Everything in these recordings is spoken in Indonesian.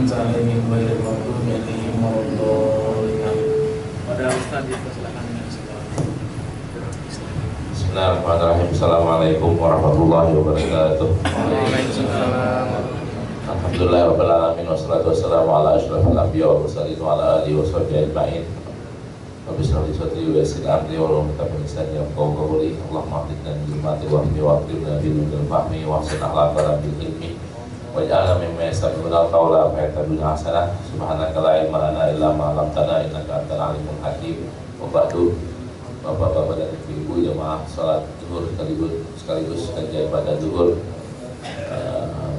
أنعمت عليهم غير المغضوب عليهم ولا الضالين. Pada Ustaz silakan dengan Bismillahirrahmanirrahim. Assalamualaikum warahmatullahi wabarakatuh. Waalaikumsalam. Alhamdulillah rabbil alamin wassalatu wassalamu ala asyrafil anbiya wal mursalin wa ala alihi washabihi ajmain. Rabbi shrah li sadri wa yassir li amri wa hlul 'uqdatam min lisani yafqahu qawli. Allahumma hdina bil hikmati wahdi wa aqrimna bil fahmi wa ahsin akhlaqana bil ilmi waj'alna mimman yastami'una al-qawla fayattabi'una ahsanah. Subhanaka la ilma lana illa ma 'allamtana innaka antal alimul hakim. Wa ba'du. Bapak-bapak dan ibu-ibu jemaah salat zuhur sekaligus kajian pada zuhur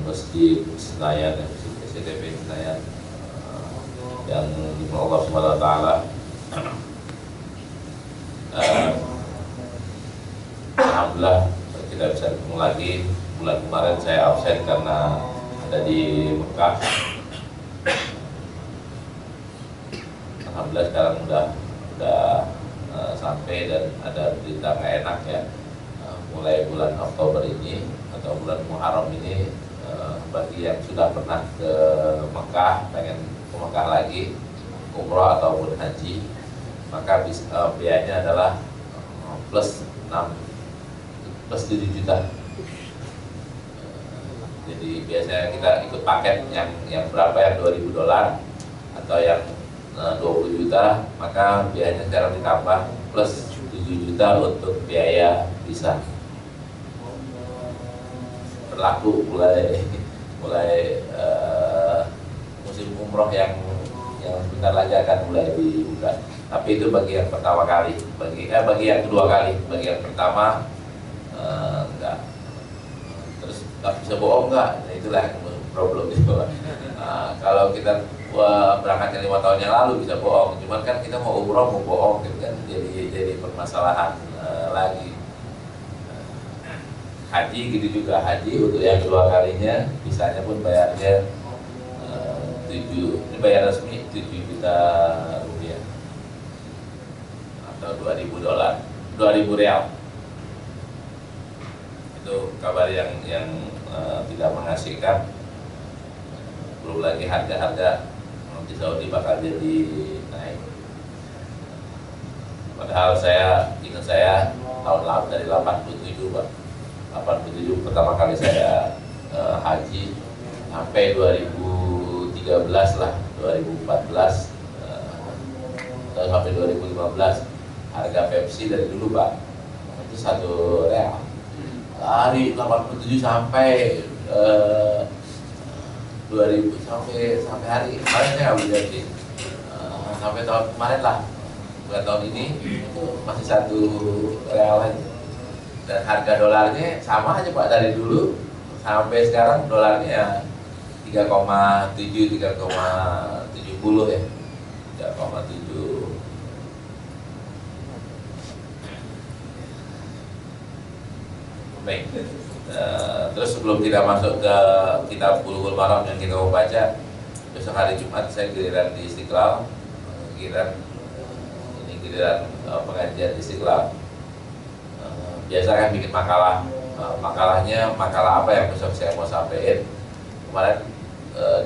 Masjid Senayan, Masjid SCTP Senayan yang dimulai Allah Subhanahu wa taala. Alhamdulillah kita bisa ketemu lagi. Bulan kemarin saya absen karena ada di Mekah. Alhamdulillah sekarang udah sampai dan ada berita nggak enak ya. Mulai bulan Oktober ini atau bulan Muharram ini, bagi yang sudah pernah ke Mekah pengen ke Mekah lagi umrah ataupun haji, maka biayanya adalah plus 7 juta. Jadi biasanya kita ikut paket yang berapa ya, $2.000 atau yang 20 juta, maka biayanya sekarang ditambah plus 7 juta untuk biaya visa. Berlaku mulai musim umroh yang sebentar lagi akan mulai dibuka. Tapi itu bagi yang pertama kali, bagi yang kedua kali. Bagi yang pertama enggak. Terus nggak bisa bohong nggak? Nah, itulah problem itu. Kalau kita berangkatnya 5 tahun yang lalu bisa bohong, cuman kan kita mau umroh mau bohong gitu kan, jadi permasalahan lagi. Haji gitu juga, haji untuk yang kedua kalinya bisanya pun bayarnya 7, ini bayar resmi 7 juta rupiah atau $2.000, 2.000 real. Itu kabar yang tidak mengasihkan. Belum lagi harga-harga di Saudi bakal jadi naik. Padahal ingat saya tahun lalu dari 87 Pak. 87 pertama kali saya haji sampai 2013 lah, 2014 atau sampai 2015 harga Pepsi dari dulu Pak itu 1 real. Dari 87 sampai 2000 sampai hari kemarin saya beli Pepsi, sampai tahun kemarin lah, bulan tahun ini itu masih 1 real aja. Dan harga dolarnya sama aja Pak dari dulu sampai sekarang, dolarnya ya 3,70 ya, 3,7. Baik. Terus sebelum kita masuk ke kitab Bulughul Maram yang kita mau baca, besok hari Jumat saya giliran di Istiqlal, giliran pengajian di Istiqlal. Biasa kan bikin makalah, makalah apa yang besok saya mau sampaikan. Kemarin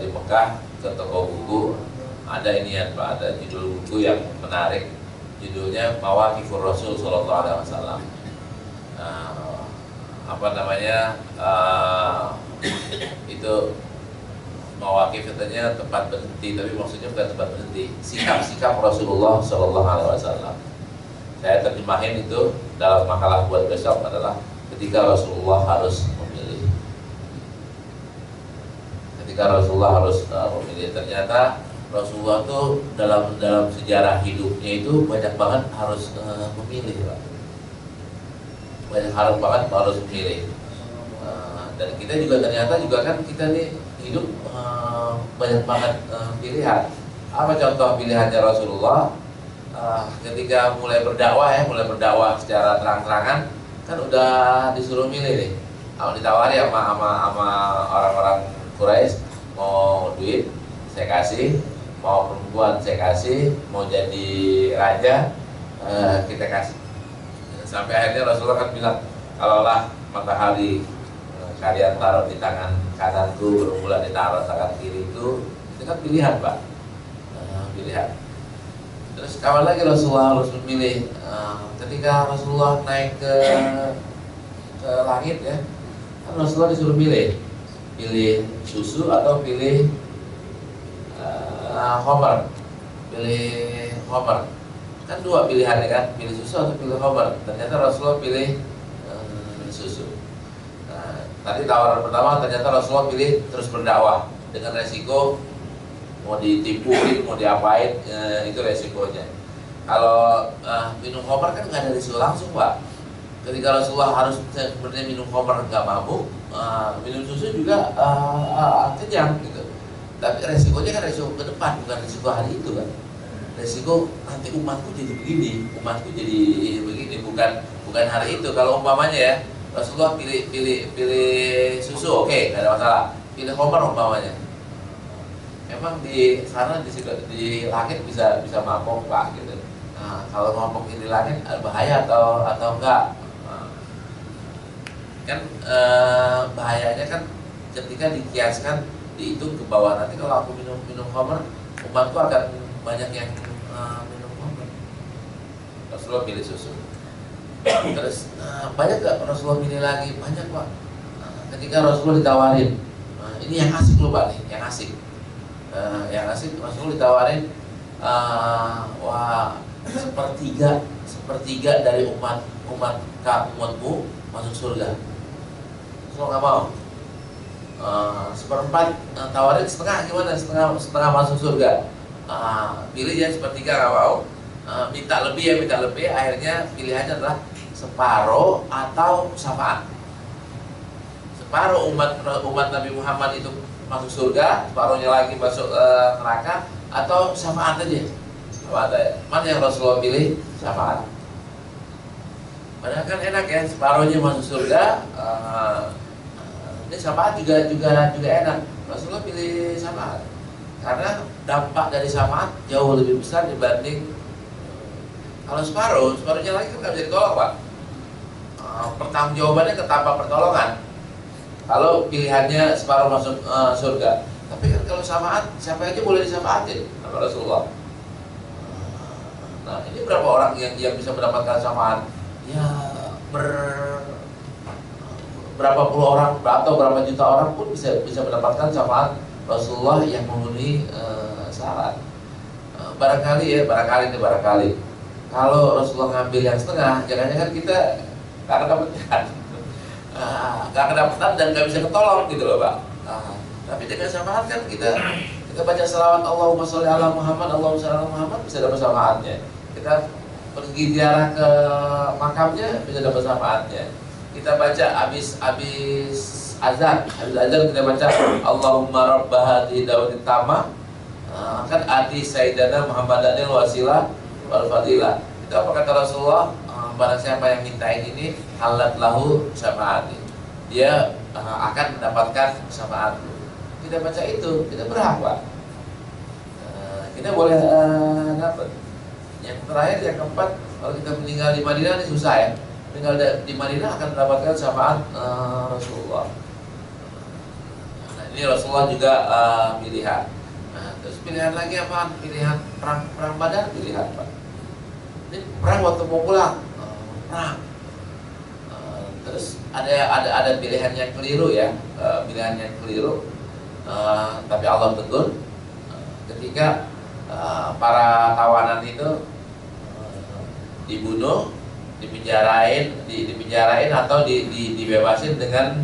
di Mekah ke toko buku ada inian Pak, ada judul buku yang menarik, judulnya Mawaqifur Rasul Sallallahu Alaihi Wasallam. Itu mawaqif katanya tempat berhenti, tapi maksudnya bukan tempat berhenti, sikap-sikap Rasulullah Sallallahu Alaihi Wasallam. Saya terjemahin itu dalam makalah buat besok adalah ketika Rasulullah harus memilih. Ternyata Rasulullah tuh dalam sejarah hidupnya itu banyak banget harus memilih Pak. Harus memilih. Dan kita juga ternyata kan kita nih hidup banyak banget pilihan. Apa contoh pilihannya Rasulullah? Ketika mulai berdakwah secara terang-terangan, kan udah disuruh milih nih. Ditawari sama orang-orang Quraisy, mau duit saya kasih, mau perempuan saya kasih, mau jadi raja kita kasih. Sampai akhirnya Rasulullah kan bilang, kalaulah matahari kalian taruh di tangan kananku, berbulan ditaruh tangan kiri itu, Itu kan pilihan Pak, pilihan. Terus kapan lagi Rasulullah harus memilih? Ketika Rasulullah naik ke langit ya, kan Rasulullah disuruh pilih susu atau pilih homer, pilih homer. Kan dua pilihannya kan, pilih susu atau pilih homer. Ternyata Rasulullah pilih susu. Tadi tawaran pertama ternyata Rasulullah pilih terus berdakwah dengan resiko mau ditipuin, mau diapain, itu resikonya. Kalau minum homer kan nggak ada risiko langsung Pak. Ketika Rasulullah harus sebenarnya minum homer nggak mabuk, minum susu juga kenyang gitu. Tapi resikonya kan resiko ke depan, bukan resiko hari itu kan. Resiko nanti umatku jadi begini, bukan hari itu. Kalau umpamanya ya Rasulullah pilih susu, oke, nggak ada masalah. Pilih homer umpamanya. Memang di sana di langit bisa mabok Pak gitu. Nah, kalau mabok di langit bahaya atau enggak? Kan bahayanya kan ketika dikiaskan dihitung ke bawah. Nanti kalau aku minum homer, umatku akan banyak yang minum homer. Rasulullah pilih susu. Terus banyak gak Rasulullah pilih lagi? Banyak Pak. Ketika Rasulullah ditawarin, ini yang asik loh Pak nih, yang asik. Yang asik Rasulullah ditawarin, wah sepertiga dari umatmu masuk surga. Rasulullah nggak mau. Seperempat, tawarin setengah, gimana? Setengah masuk surga. Pilih ya sepertiga, nggak mau. Minta lebih. Akhirnya pilihannya adalah separuh atau syafaat. Separuh umat Nabi Muhammad itu masuk surga, separuhnya lagi masuk neraka, atau syafaat aja. Mana yang Rasulullah pilih? Syafaat. Padahal kan enak ya, separuhnya masuk surga. Ini syafaat juga enak. Rasulullah pilih syafaat karena dampak dari syafaat jauh lebih besar dibanding kalau separuhnya lagi kan nggak bisa ditolong Pak. Pertanggungjawabannya ke tanpa pertolongan. Kalau pilihannya separuh masuk surga. Tapi kan kalau syafaat, siapa aja boleh disafaatin sama Rasulullah. Nah, ini berapa orang yang bisa mendapatkan syafaat? Ya berapa puluh orang atau berapa juta orang pun bisa mendapatkan syafaat Rasulullah yang memenuhi syarat. Barangkali kalau Rasulullah ngambil yang setengah, jangan-jangan kita nggak kedapatan dan nggak bisa ketolong gitu loh Pak. Tapi dengan syafaat kan kita baca selawat Allahumma sholli ala Muhammad, Allahumma sholli ala Muhammad, bisa dapat syafaatnya. Kita pergi ziarah ke makamnya, bisa dapat syafaatnya. Kita baca habis azan kita baca Allahumma rabb hadhihi da'watit tammah, kan ati sayyidana Muhammadanil wasilah wal fadilah. Itu apa kata Rasulullah? Barang siapa yang mintain ini halat lahu syafaati, dia akan mendapatkan syafaatku. Kita baca itu, kita berhak Pak. Kita boleh dapat. Yang terakhir, yang keempat, kalau kita meninggal di Madinah ini susah ya. Meninggal di Madinah akan mendapatkan syafaat Rasulullah. Nah, ini Rasulullah juga pilihan. Nah, terus pilihan lagi apa? Pilihan perang Badar, pilihan Pak. Ini perang waktu mau pulang, perang. Terus ada pilihan yang keliru ya, pilihan yang keliru. Tapi Allah tegur ketika para tawanan itu dibunuh, dipenjarain atau dibebasin dengan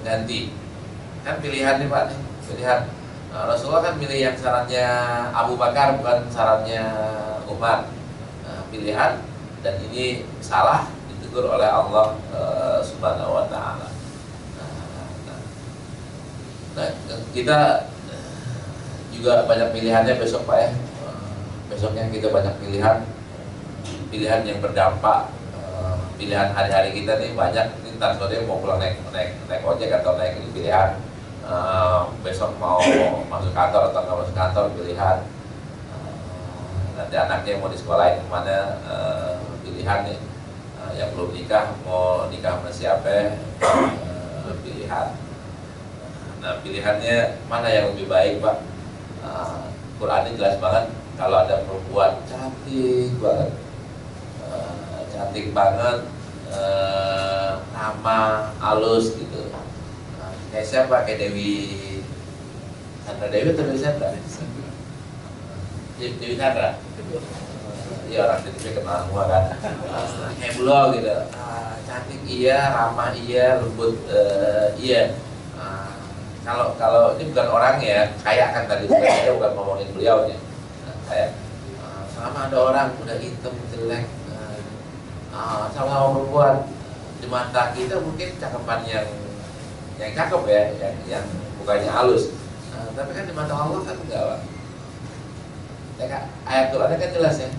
ganti. Kan pilihan nih Pak, pilihan. Rasulullah kan milih yang sarannya Abu Bakar, bukan sarannya Umar. Pilihan, dan ini salah, ditegur oleh Allah Subhanahu wa Ta'ala. Nah, kita juga banyak pilihannya besok Pak ya. Besoknya kita banyak pilihan yang berdampak. Pilihan hari-hari kita nih banyak. Ini ntar sore mau pulang naik ojek atau naik ini pilihan. Besok mau masuk kantor atau nggak masuk kantor pilihan. Nanti anaknya mau disekolahin kemana, pilihan nih. Yang belum nikah mau nikah sama siapa, pilihan. Nah, pilihannya mana yang lebih baik Pak? Quran ini jelas banget kalau ada perempuan cantik banget, ramah, halus gitu. Kayak siapa? Kayak Sandra Dewi atau Dewi Sandra? Dewi Sandra. Iya, orang TV kenal semua kan. Kayak beliau gitu. Cantik iya, ramah iya, lembut iya. Kalau ini bukan orang ya, kayak kan tadi saya bukan ngomongin beliaunya. Kayak sama ada orang udah hitam jelek, sama perempuan di mata kita mungkin cakepan yang cakep ya, yang bukannya halus. Tapi kan di mata Allah kan enggak, Pak. Ya, ayat Quran kan jelas ya.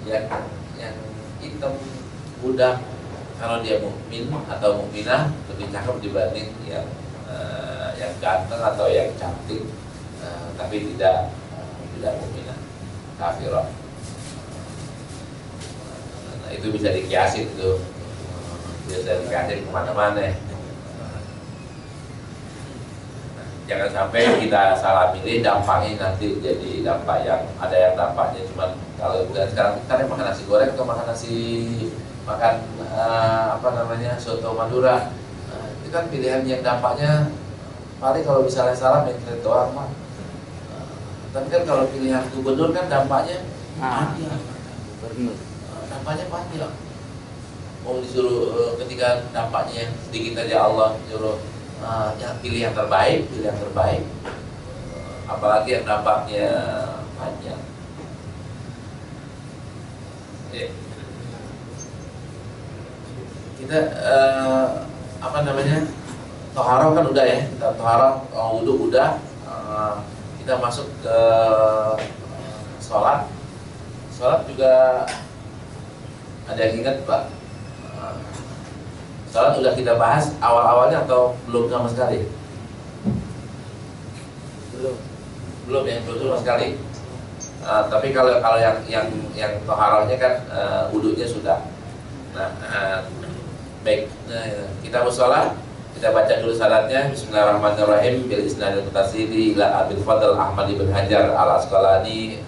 Yang hitam budak kalau dia mukmin atau mukminah lebih cakep dibanding yang ganteng atau yang cantik tapi tidak mukminah, kafirah. Nah, itu bisa dikiasin tuh, bisa dikiasin kemana-mana. Jangan sampai kita salah milih, dampaknya nanti jadi dampak yang ada yang dampaknya cuma kalau sekarang kita makan nasi goreng atau makan soto Madura, itu kan pilihan yang dampaknya paling kalau misalnya salah mencerit doang mah. Tapi kan kalau pilihan gubernur kan dampaknya mati ya. Dampaknya mati ya. Mau disuruh ketika dampaknya yang sedikit aja Allah suruh pilih yang terbaik, apalagi yang dampaknya panjang. Kita toharoh kan udah ya, kita toharoh, wudhu udah, kita masuk ke sholat juga ada yang ingat Pak? Sholat udah kita bahas awal-awalnya atau belum sama sekali? Belum ya, belum sama sekali. Tapi kalau yang toharohnya kan wudhunya sudah. Baik, kita musola, kita baca dulu syaratnya. Bismillahirrahmanirrahim. Bil isnadil mutasili ila Abil Fadl Ahmad ibn Hajar al Asqalani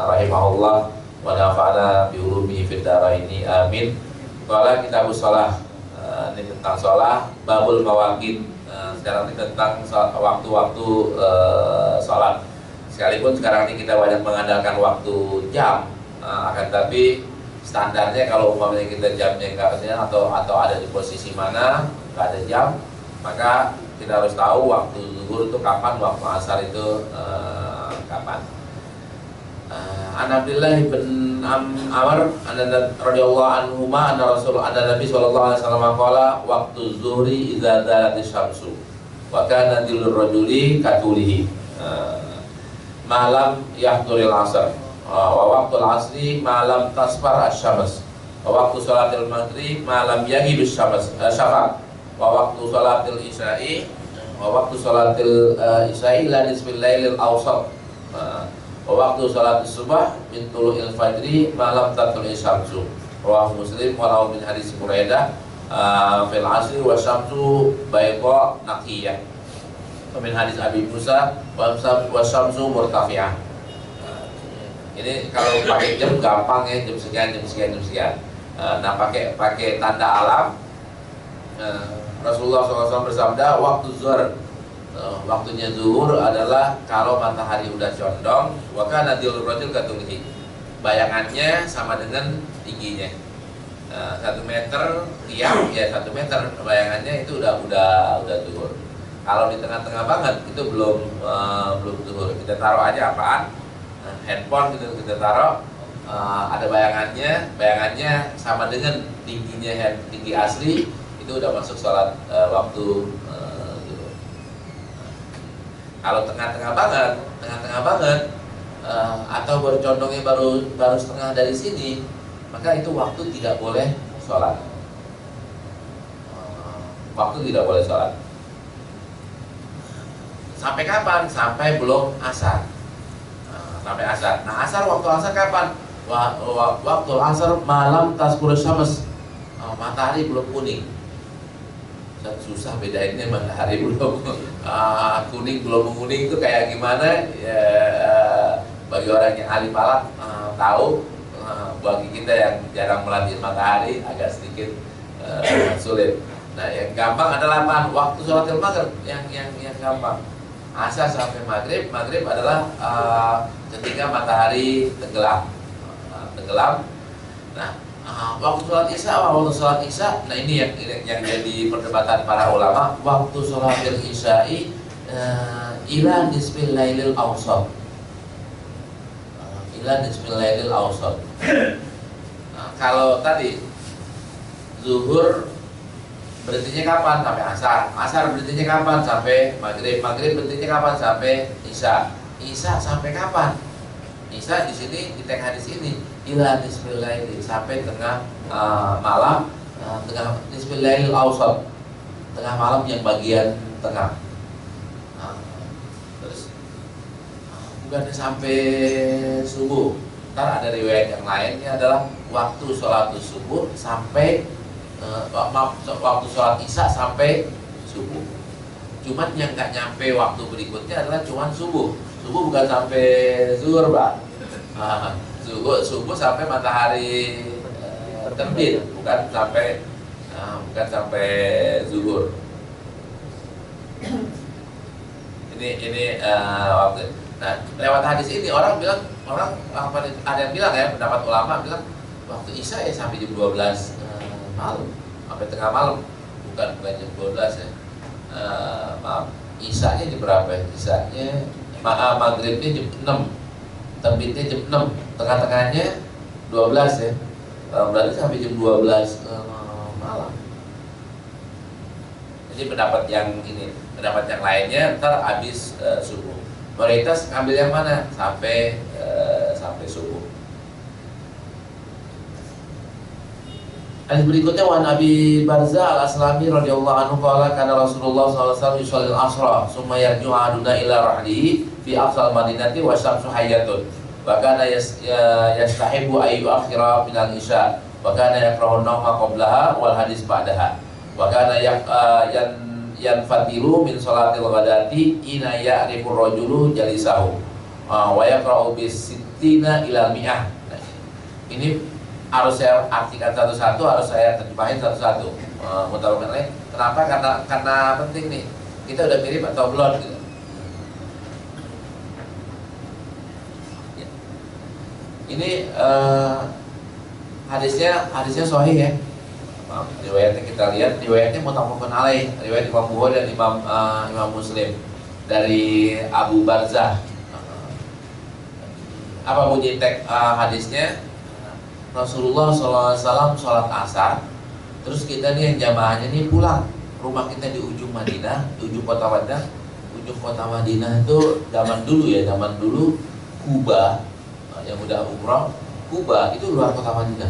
rahimahullah wa nafa'ana bi ulumihi fid dharaini amin. Qala kita musola, ini tentang sholat, babul mawaqit. Sekarang ini tentang waktu-waktu sholat. Sekalipun sekarang ini kita banyak mengandalkan waktu jam, akan tapi standarnya kalau umpamanya kita jamnya atau ada di posisi mana nggak ada jam, maka kita harus tahu waktu zuhur itu kapan, waktu asar itu kapan. An Abdullah bin Amr radhiyallahu anhu anna Nabi sallallahu alaihi wasallam qala waqtu zuhri idza zalatis syamsu wa kana dilur rajuli katulihi malam yahduril asr wa waqtul asri malam tasfar asy-syams wa waqtu salatil maghrib malam yaghibus syafaq wa waqtu salatil isya'i wa waqtu salatil isya'i la nisfil lailil awsat waktu salat subuh min tulu'il fajri malam tatlu'i syamsu. Rawahu Muslim wa lahu min hadis Buraidah fil asri wa syamsu bayqa naqiyah. Min hadis Abi Musa wa syamsu murtafi'ah. Ini kalau pakai jam gampang ya, jam sekian. Nah, pakai tanda alam. Rasulullah SAW bersabda waktu zuhur, waktunya zuhur adalah kalau matahari udah condong, wa kana dilur rajul katulihi. Bayangannya sama dengan tingginya. 1 meter tiang ya 1 meter bayangannya itu udah zuhur. Kalau di tengah-tengah banget itu belum zuhur. Kita taruh aja apaan? Handphone gitu kita taruh, ada bayangannya sama dengan tinggi asli, itu udah masuk sholat waktu zuhur. Kalau tengah-tengah banget atau baru condongnya baru setengah dari sini, maka itu waktu tidak boleh sholat. Waktu tidak boleh sholat. Sampai kapan? Sampai belum asar. Sampai asar. Nah, waktu asar kapan? Waktu asar malam tasfur syams. Matahari belum kuning. Susah bedainnya matahari belum kuning belum menguning itu kayak gimana? Ya, bagi orang yang ahli falak tahu, bagi kita yang jarang melatih matahari agak sedikit sulit. Nah, yang gampang adalah waktu sholat maghrib yang gampang. Asar sampai maghrib adalah ketika matahari tenggelam. Nah, waktu sholat isya, nah ini yang jadi perdebatan para ulama. Waktu sholat isya'i ila nisfil lailil awsat. Nah, kalau tadi zuhur berhentinya kapan? Sampai asar berhentinya kapan? Sampai maghrib berhentinya kapan? Sampai isya sampai kapan? Isya di sini di teks hadis ini ila nisfil lail, sampai tengah malam, tengah nisfil lail awsat, tengah malam yang bagian tengah. Terus bukan sampai subuh. Ntar ada riwayat yang lainnya adalah waktu sholat subuh sampai waktu sholat isya sampai subuh. Cuman yang nggak nyampe waktu berikutnya adalah cuman subuh. Subuh bukan sampai zuhur, Pak. Subuh sampai matahari terbit, bukan sampai zuhur. Ini waktu. Nah, lewat hadis ini orang ada yang bilang ya, pendapat ulama bilang waktu isya ya sampai jam 12 malam, sampai tengah malam, bukan jam 12 ya. Maaf, isyanya jam berapa? Isyanya maghribnya jam 6, terbitnya jam 6, tengah-tengahnya 12 ya. Berarti sampai jam 12 malam. Jadi pendapat yang lainnya ntar habis subuh. Mayoritas ambil yang mana? Sampai subuh. Hadis berikutnya wan Abi Barzah al-Aslami radhiyallahu anhu qala kana Rasulullah sallallahu alaihi wasallam yusalli al-asra summa yarji'u aduna ila rahlihi fi aqsal madinati wa syamsu hayyatun wa kana yastahibu ayu akhira min al-isya wa kana yakrahu an-nawma qablaha wal hadis ba'daha wa kana yanfatilu min salatil ghadati ina ya'rifu rajulu jalisahu wa yaqra'u bis sittina ila mi'ah. Nah, ini harus saya artikan satu-satu, harus saya terjemahin satu-satu. Mutabak. Kenapa? Karena penting nih. Kita udah mirip atau belum gitu. Ya. Ini hadisnya sahih ya. Riwayatnya kita lihat, riwayatnya muttafaqun alaih, riwayat Imam Bukhari dan Imam Muslim dari Abu Barzah. Apa bunyi teks hadisnya? Rasulullah SAW sholat asar, terus kita nih yang jamaahnya nih pulang. Rumah kita di ujung Madinah, di ujung kota Madinah. Ujung kota Madinah itu zaman dulu Kuba, yang udah umroh, Kuba itu luar kota Madinah.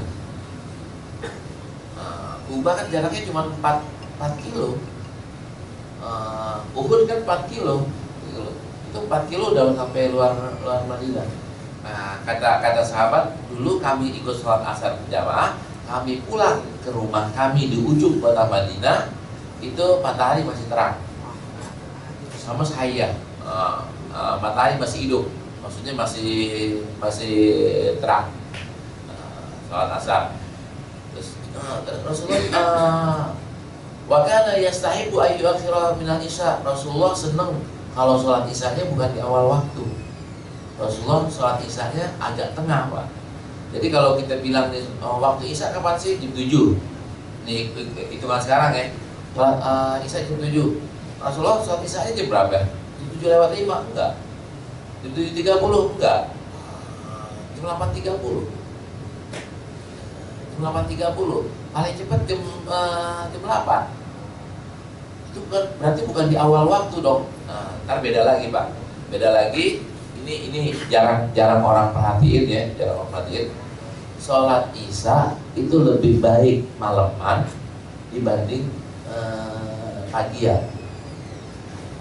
Kuba kan jaraknya cuma 4 kilo. Uhud kan 4 kilo. Itu 4 kilo udah sampai luar Madinah. Nah, kata sahabat, dulu kami ikut sholat asar berjamaah, kami pulang ke rumah kami di ujung kota Madinah, itu matahari masih terang, sama saya, matahari masih hidup, maksudnya masih terang. Sholat asar. Terus Rasulullah wa kana yastahibu ayyu akhira min al-isya. Rasulullah senang kalau sholat isyanya bukan di awal waktu. Rasulullah sholat isyanya agak tengah, Pak. Jadi kalau kita bilang nih, waktu isya kapan sih? Jam 7. Nih hitungan sekarang ya. Sholat isya jam 7. Rasulullah sholat isyanya jam berapa? Jam 7:05? Enggak. Jam 7:30? Enggak. Jam 8:30. Jam 8:30. Paling cepat jam 8. Itu berarti bukan di awal waktu dong. Nah, ntar beda lagi, Pak. Beda lagi. Ini jarang orang perhatiin ya, sholat isya itu lebih baik malaman dibanding pagian.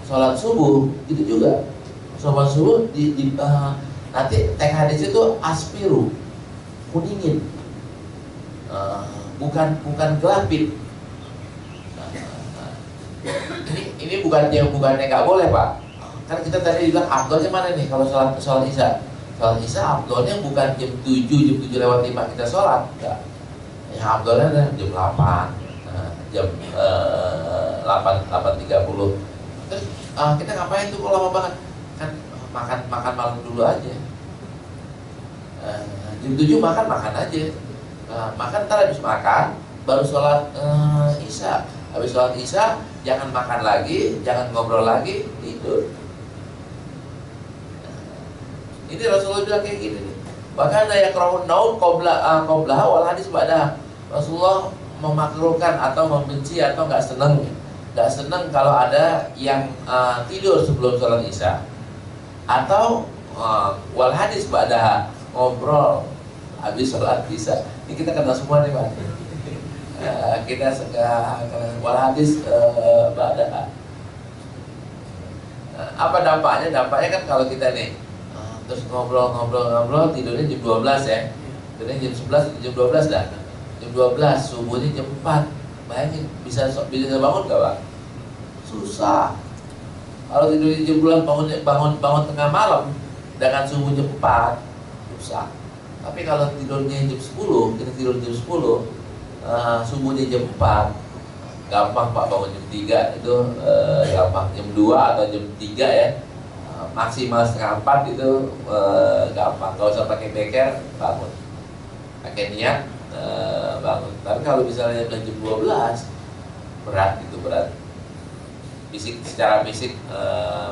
Sholat subuh itu juga. Sholat subuh nanti teks hadis itu aspiru, kuningin, bukan gelapit. Ini bukannya nggak boleh, Pak. Kan kita tadi bilang afdalnya mana nih kalau sholat isya? Sholat isya afdolnya bukan jam 7 kita sholat, enggak. Yang afdolnya adalah jam 8, jam 8.30. Terus kita ngapain tuh kalau lama banget? Kan makan malam dulu aja. Jam 7 makan aja. Makan, ntar habis makan baru sholat isya. Habis sholat isya jangan makan lagi, jangan ngobrol lagi, tidur. Ini Rasulullah bilang kayak gini nih. Bahkan ada yang kerahun naun qoblah wal hadis ba'dah. Rasulullah memakruhkan atau membenci atau nggak seneng kalau ada yang tidur sebelum sholat isya, atau wal hadis ba'dah, ngobrol habis sholat isya. Ini kita kenal semua nih Pak. Kita wal hadis ba'dah. Apa dampaknya? Dampaknya kan kalau kita nih terus ngobrol tidurnya jam 12 ya. Tidurnya jam 11, jam 12 dah. Jam 12, subuhnya jam 4. Bayangin bisa bangun gak Pak? Susah. Kalau tidurnya jam 12 bangun tengah malam dengan subuh jam 4, susah. Tapi kalau tidurnya jam 10, kita tidur jam 10, subuhnya jam 4, gampang Pak bangun jam 3 itu gampang. Jam 2 atau jam 3 ya, maksimal setengah 4 itu gampang. Gak usah pakai beker, bangun, pakai niat bangun. Tapi kalau misalnya jam 12, berat, secara fisik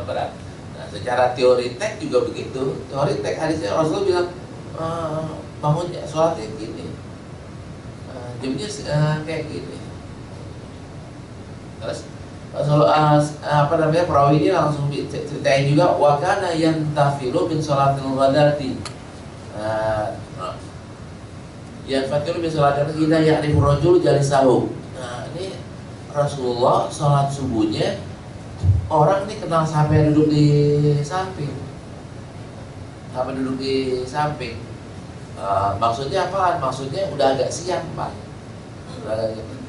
berat. Nah, secara teori tek juga begitu. Teori tek hadisnya Rasulullah bilang bangunnya sholatnya gini, jamnya kayak gini. Terus perawi ini langsung ceritain juga wakana yantafilu min sholatil ghadati. Yantafilu min sholatil ghadati idza ya'rifu rajul jalisahu. Nah, ini Rasulullah sholat subuhnya orang ini kenal sampai duduk di samping. Maksudnya apa? Maksudnya udah agak siang Pak.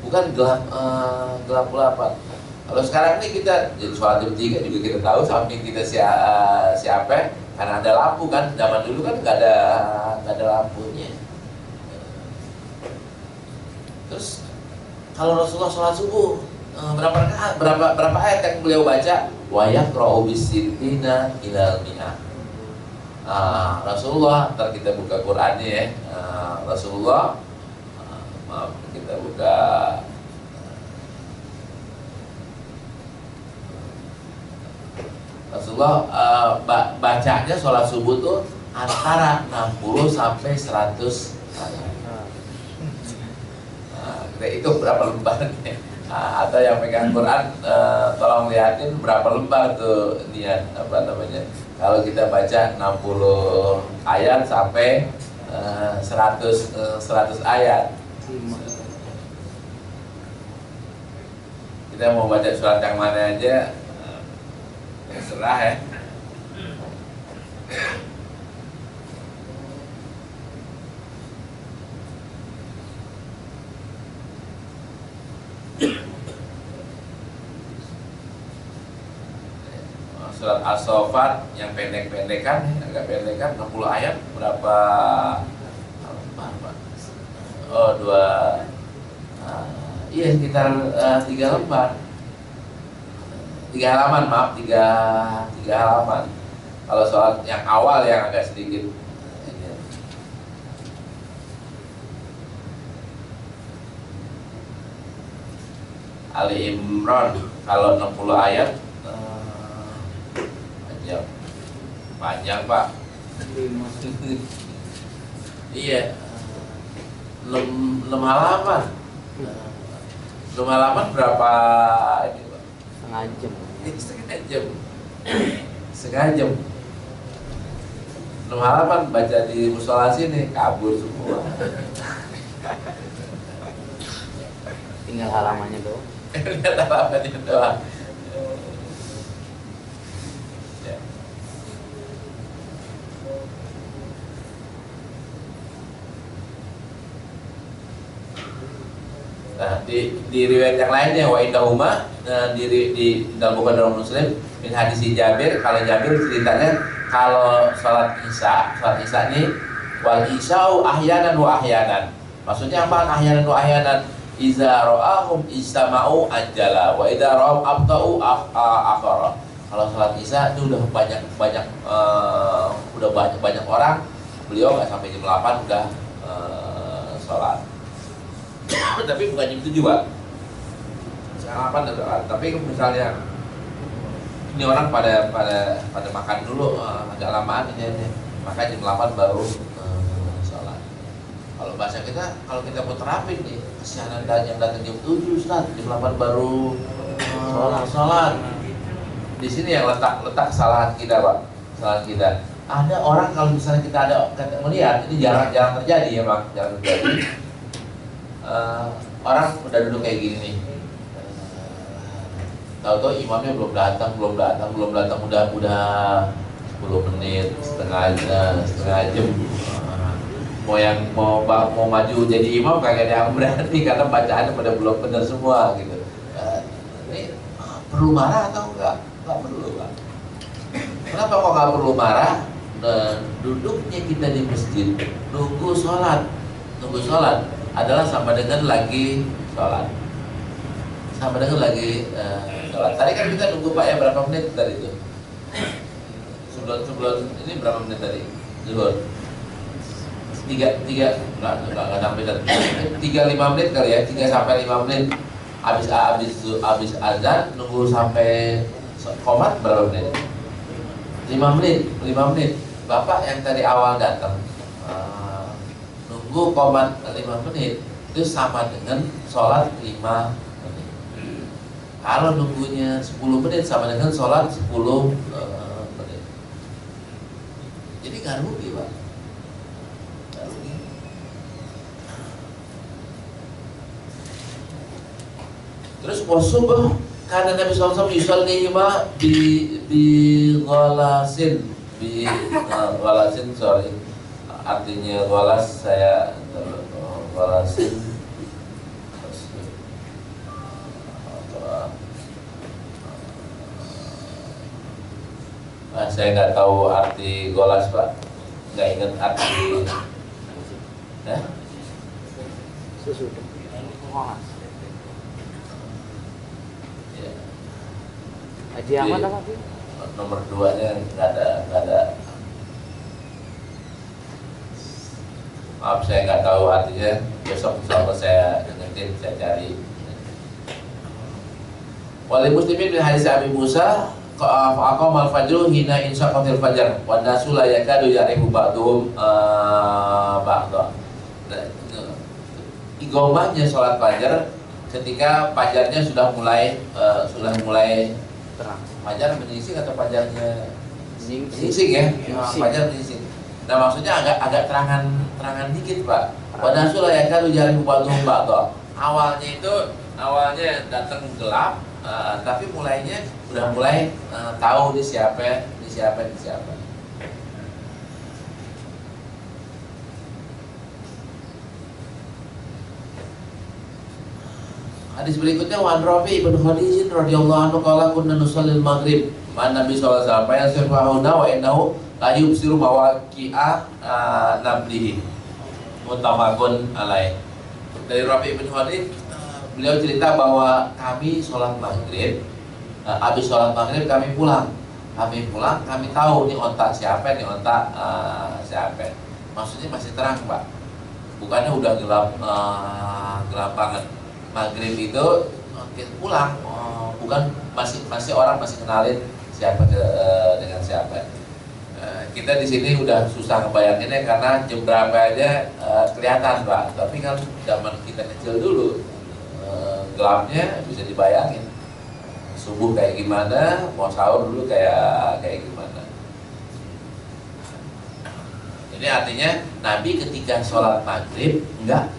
Bukan gelap. Kalau sekarang ini kita jadi sholat jam 3 juga kita tahu samping kita siapa, karena ada lampu kan. Zaman dulu kan nggak ada lampunya. Terus kalau Rasulullah sholat subuh berapa ayat yang beliau baca? Wa yaqra'u bis-sittina ilal mi'ah. Rasulullah, ntar kita buka Qur'annya ya. Rasulullah, kita buka Rasulullah bacanya sholat subuh tuh antara 60 sampai 100 ayat. Kita hitung berapa lembarnya. Atau yang pegang Quran, tolong lihatin berapa lembar tuh niat kalau kita baca 60 ayat sampai 100 ayat. Kita mau baca surat yang mana aja terserah ya. Surat As-Saffat yang pendek-pendekan, agak pendekan 60 ayat berapa lembar Pak? Oh, iya sekitar 3 lembar. 3 halaman, maaf, 3 halaman. Kalau soal yang awal yang agak sedikit Ali Imran, kalau 60 ayat panjang Pak. Iya, 6 halaman. 6 halaman berapa ini Pak? Setengah jam. 6 halaman baca di musola sini kabur semua. Tinggal halamannya doang. Lihat halamannya doang. Ya. Nah, di riwayat yang lainnya wa indahuma di dalam Bukhari dan Muslim min hadis Jabir, kalau Jabir ceritanya kalau sholat isya ini wal isya'u ahyanan wa ahyanan. Maksudnya apa ahyanan wa ahyanan? Iza ra'ahum istama'u ajala wa idza ra'ahum abta'u akhara. Kalau sholat isya itu udah banyak orang, beliau nggak sampai jam 8 udah sholat. Tapi bukan jam 7 Pak. Jam 8 udah sholat. Tapi misalnya ini orang pada makan dulu agak lamaan ini, maka jam 8 baru sholat. Kalau bahasa kita, kalau kita mau terapin nih, kesianan yang datang jam 7 Ustaz, jam 8 baru sholat. Di sini yang letak kesalahan kita Pak, kesalahan kita. Ada orang kalau misalnya kita melihat, ini jarang terjadi ya Bang, jarang terjadi. Orang udah duduk kayak gini nih. Tahu-tahu imamnya belum datang, udah 10 menit, setengah jam. Mau maju jadi imam kagak ada yang berani karena bacaannya pada belum benar semua gitu. Ini perlu marah atau enggak? Enggak perlu Pak. Kenapa kok enggak perlu marah? Duduknya kita di masjid nunggu sholat adalah sama dengan lagi sholat. Tadi kan kita nunggu Pak ya berapa menit tadi itu? Sebelum ini berapa menit tadi? Zuhur. 3 sampai 3-5 menit kali ya, 3 sampai 5 menit. Habis azan nunggu sampai qomat berapa menit? 5 menit. Bapak yang tadi awal datang nunggu qomat 5 menit itu sama dengan sholat 5 menit. Kalau nunggunya 10 menit sama dengan sholat 10 menit. Jadi nggak rugi Pak. Terus subuh karena Nabi SAW yusallihima bi ghalasin sorry, artinya ghalas saya ghalasin saya nggak tahu arti golas Pak, nggak ingat arti Susu. Haji Ahmad apa sih? Nomor 2-nya nggak ada. Maaf saya nggak tahu artinya. Besok insyaallah saya ingetin, saya cari. Wali muslimin min hadis Abi Musa aqama al-fajr hina insaqatil fajar wa nasu la yakadu ya'rifu ba'dhum ba'dha. Iqamahnya sholat fajar ketika fajarnya sudah mulai Terang. fajar menyingsing atau fajarnya Menyingsing. menyingsing ya? Menyingsing. Fajar menyingsing. Nah maksudnya agak terangan dikit Pak. Pada sulah ya kan ujar ba'dhum ba'dha. Awalnya datang gelap, tapi udah mulai tahu di siapa. Hadis berikutnya wan Rafi ibn Khadijin radhiyallahu anhu qala kunna nusallil maghrib ma'an Nabi sallallahu alaihi wasallam fa yasfahuna wa innahu la yubsiru mawaqi'a nablihi muttafaqun alaih. Dari Rafi ibn Khadij beliau cerita bahwa kami sholat maghrib, habis sholat maghrib kami pulang, kami tahu nih ontak siapa, siapa. Maksudnya masih terang Pak, bukannya udah gelap banget. Maghrib itu kita pulang, bukan masih orang masih kenalin siapa dengan siapa. Kita di sini udah susah ngebayanginnya karena jam berapa aja kelihatan Pak. Tapi kan zaman kita kecil dulu gelapnya bisa dibayangin. Subuh kayak gimana, mau sahur dulu kayak gimana. Ini artinya Nabi ketika sholat maghrib nggak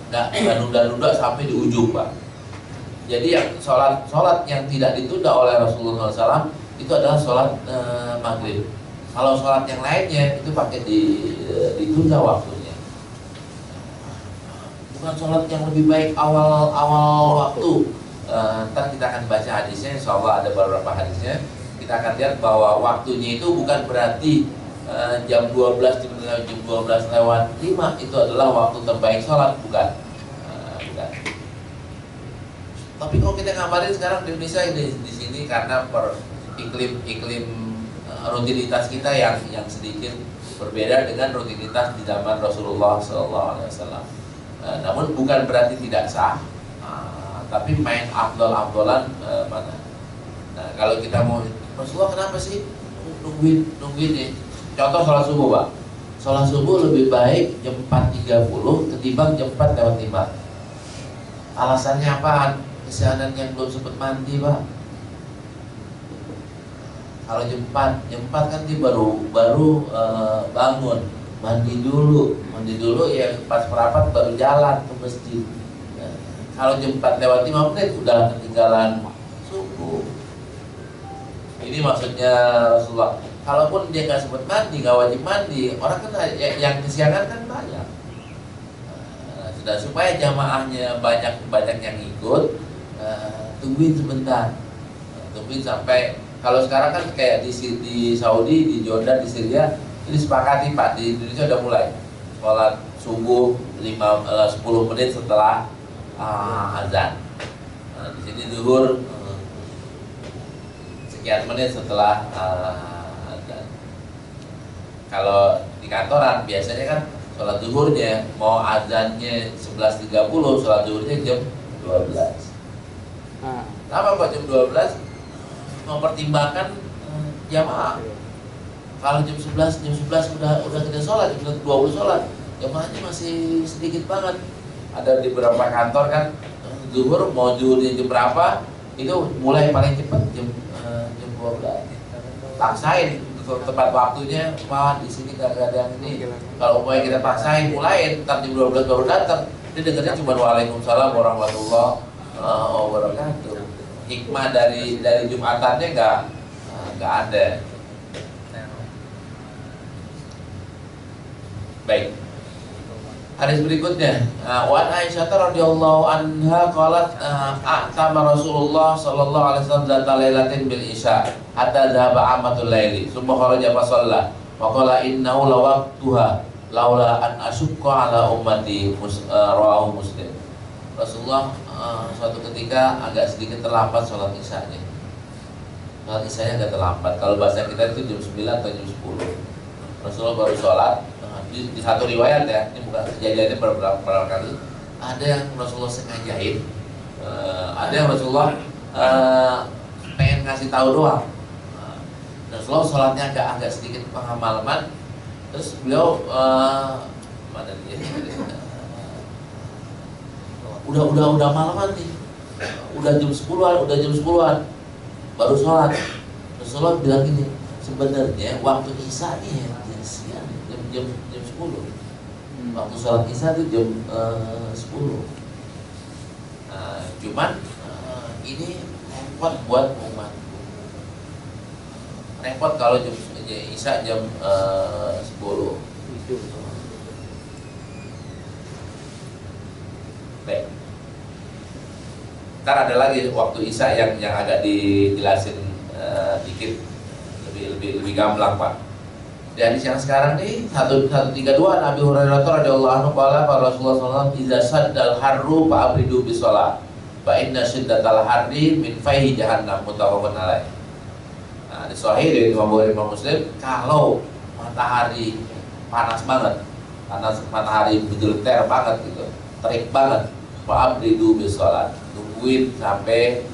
nunda-nunda sampai di ujung Pak. Jadi yang sholat yang tidak ditunda oleh Rasulullah SAW itu adalah sholat maghrib. Kalau sholat yang lainnya itu pakai ditunda waktunya. Bukan sholat yang lebih baik awal waktu. Ntar kita akan baca hadisnya, insya Allah ada beberapa hadisnya. Kita akan lihat bahwa waktunya itu bukan berarti jam 12 jam 12 lewat 5 itu adalah waktu terbaik sholat, bukan. Bukan. Tapi kalau kita ngabarin sekarang di Indonesia di sini karena iklim rutinitas kita yang sedikit berbeda dengan rutinitas di zaman Rasulullah SAW. Namun bukan berarti tidak sah, tapi main afdol-afdolan mana. Nah, kalau kita mau Rasulullah kenapa sih nungguin nih? Contoh sholat subuh, Pak. Sholat subuh lebih baik jam 4.30 ketimbang jam 4 lewat 5. Alasannya apaan? Kesianan yang belum sempat mandi, Pak. Kalau jam 4 kan dia baru bangun, mandi dulu ya pas perapat baru jalan ke masjid. Nah, kalau jam 4 lewat 5 menit udah ketinggalan subuh. Ini maksudnya Rasulullah. Kalaupun dia nggak sempat mandi, nggak wajib mandi, orang kan yang kesiangan kan banyak. Sudah supaya jamaahnya banyak yang ikut, tungguin sebentar, tungguin sampai. Kalau sekarang kan kayak di Saudi, di Jordan, di Syria, ini sepakati Pak, di Indonesia udah mulai sholat subuh 10 menit setelah azan. Di sini zuhur sekian menit setelah azan. Kalau di kantoran biasanya kan sholat zuhurnya mau azannya 11.30, sholat zuhurnya jam 12. Kenapa Pak jam 12? Mempertimbangkan jamaah. Kalau jam 11 udah kita sholat, jam 20 sholat, jamaahnya masih sedikit banget. Ada di beberapa kantor kan zuhur mau zuhurnya jam berapa, itu mulai paling cepat jam 12. Paksain tepat waktunya, di sini gak ada yang ini. Kalau mau kita paksain mulai, ntar jam 12 baru datang, dia dengarnya cuma waalaikumsalam warahmatullahi wabarakatuh. Hikmah dari Jumatannya nggak ada. Baik. Hadis berikutnya, Wan Aisyah radhiyallahu anha qalat a'tama Rasulullah sallallahu alaihi wasallam dzata lailatin bil isya hatta dhahaba amatul laili tsumma kharaja fa shalla wa qala innahu lawaqtuha laula an asyqa ala ummati rawahu Muslim. Rasulullah suatu ketika agak sedikit terlambat sholat isyanya. Sholat isyanya agak terlambat. Kalau bahasa kita itu jam 9 atau jam 10. Rasulullah baru sholat. Di satu riwayat ya, ini bukan kejadiannya beberapa kali. Ada yang Rasulullah sengajain, ada yang Rasulullah pengen ngasih tahu doang. Rasulullah sholatnya agak sedikit pengalaman. Terus beliau mana dia? Udah malaman nih, udah jam 10-an baru sholat. Rasulullah bilang gini, sebenarnya waktu isya nih siang jam 10. Waktu sholat isya itu jam 10. Cuman ini repot buat umat. Repot kalau jam isya jam 10. Baik. Ntar ada lagi waktu isya yang agak dijelasin dikit lebih gamblang Pak. Di hadis yang sekarang nih 132 Nabi Hurairah radhiyallahu anhu qala Rasulullah sallallahu alaihi wasallam idza saddal harru fa abridu bis shalah fa inna shiddatal harri min fayhi jahannam muttafaqun alaih. Nah, di sahih dari Imam Bukhari Imam Muslim, kalau matahari panas banget, matahari bergetar banget gitu, terik banget, fa abridu bis shalah, tungguin sampai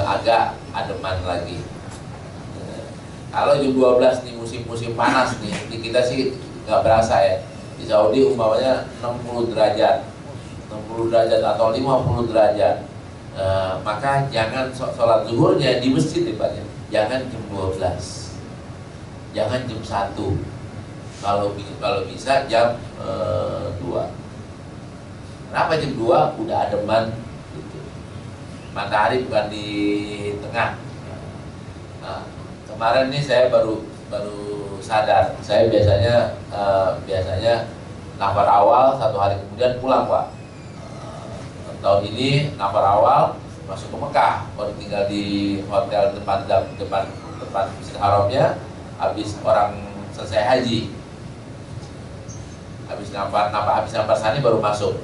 agak ademan lagi. Kalau jam 12 nih musim panas nih, di kita sih nggak berasa ya. Di Saudi umpamanya 60 derajat atau 50 derajat. Maka jangan sholat zuhurnya di masjid nih Pak. Jangan jam 12, jangan jam 1. Kalau bisa jam 2. Kenapa jam 2? Udah ademan gitu. Matahari bukan di tengah. Nah, kemarin nih saya baru sadar. Saya biasanya nafar awal 1 hari kemudian pulang Pak. Tahun ini nafar awal masuk ke Mekah, baru tinggal di hotel depan Masjid Haramnya. Habis orang selesai haji. Habis nafas sani baru masuk.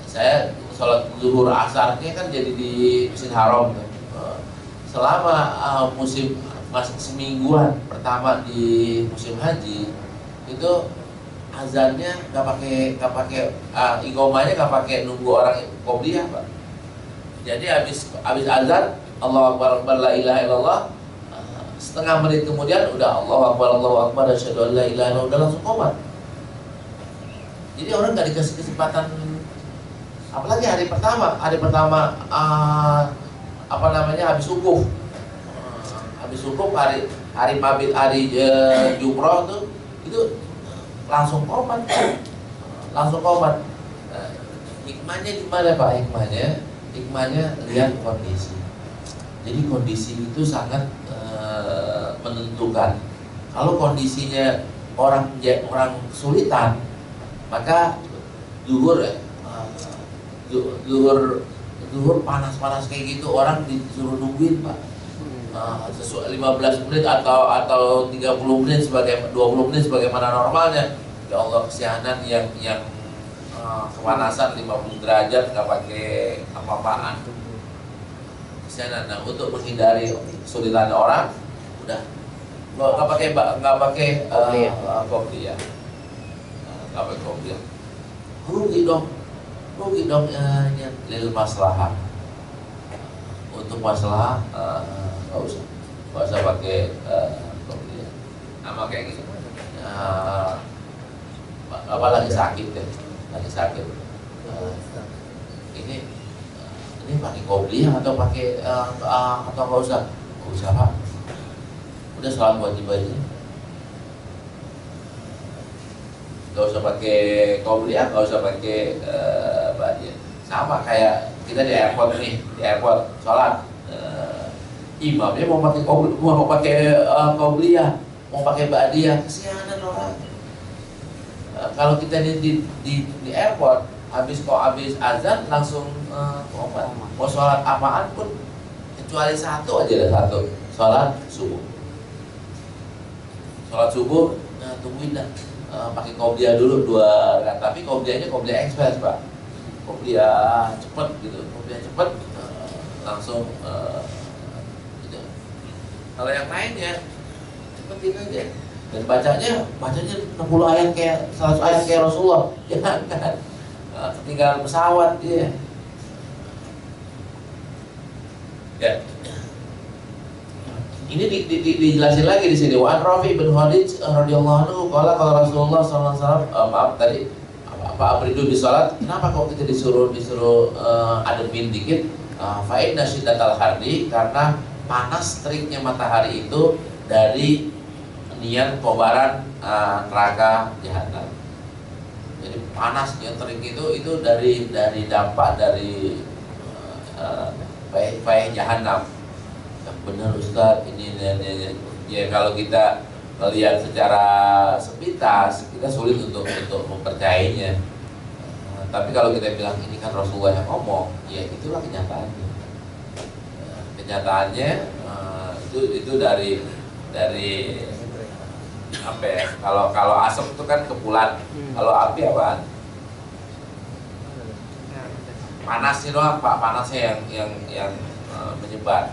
Saya sholat zuhur asarnya kan jadi di Masjid Haram. Selama musim semingguan pertama di musim haji itu azannya nggak pakai iqomahnya nggak pakai nunggu orang qobliyah, Pak. Jadi habis azan Allahu Akbar la ilaha illallah, setengah menit kemudian udah Allahu Akbar asyhadu an la ilaha illallah, udah langsung qomat. Jadi orang nggak dikasih kesempatan, apalagi hari pertama habis wukuf, hari mabit, hari jumroh tuh itu langsung qomat. Hikmahnya di mana, Pak? Hikmahnya lihat kondisi. Jadi kondisi itu sangat menentukan. Kalau kondisinya orang kesulitan, maka zuhur panas-panas kayak gitu orang disuruh nungguin, Pak. 15 menit atau 30 menit 20 menit sebagaimana normalnya. Ya Allah, kesianan yang kepanasan 50 derajat nggak pakai apa-apaan. Kesianan. Nah, untuk menghindari kesulitan orang, udah nggak pakai kopi ya. Nggak pakai kopi ya. Rugi dong lil maslahah. Untuk masalah nggak usah pakai kopi ya. Nama kayak gitu. Apa lagi sakit deh, ini pakai kopi atau pakai atau nggak usah Pak, udah sholat wajib aja, nggak usah pakai kopi, nggak usah pakai baju. Sama kayak kita di airport sholat, imamnya mau pakai kopi, mau pakai badiah, kesianan orang. Kalau kita di airport habis azan langsung qomat. Mau sholat apaan pun kecuali satu sholat subuh. Tungguin dah, pakai qobliyah dulu 2 rakaat, tapi qobliyahnya qobliyah ekspres, Pak. Qobliyah cepet gitu, langsung gitu. Kalau yang lainnya cepetin aja. Dan bacanya 60 ayat kayak 100 ayat kayak Rasulullah. Jangan ketinggalan pesawat dia. Ya. Ini dijelasin lagi di sini. Wa Rafi bin Khadij radhiyallahu anhu qala Rasulullah sallallahu alaihi wasallam, maaf tadi apa abridu di salat, kenapa kok kita disuruh ademin dikit? Fa inna syiddatal hardi, karena panas teriknya matahari itu dari niat kobaran neraka jahanam. Jadi panas yang terik itu dari dampak dari baik jahanam. Yang benar Ustaz, ini ya kalau kita melihat secara sepintas kita sulit untuk mempercayainya. Tapi kalau kita bilang ini kan Rasulullah yang ngomong, ya itulah kenyataannya. Kenyataannya itu dari apa ya? Kalau asap itu kan kepulan, kalau api apaan? Panasnya doang, Pak. Panasnya yang menyebar.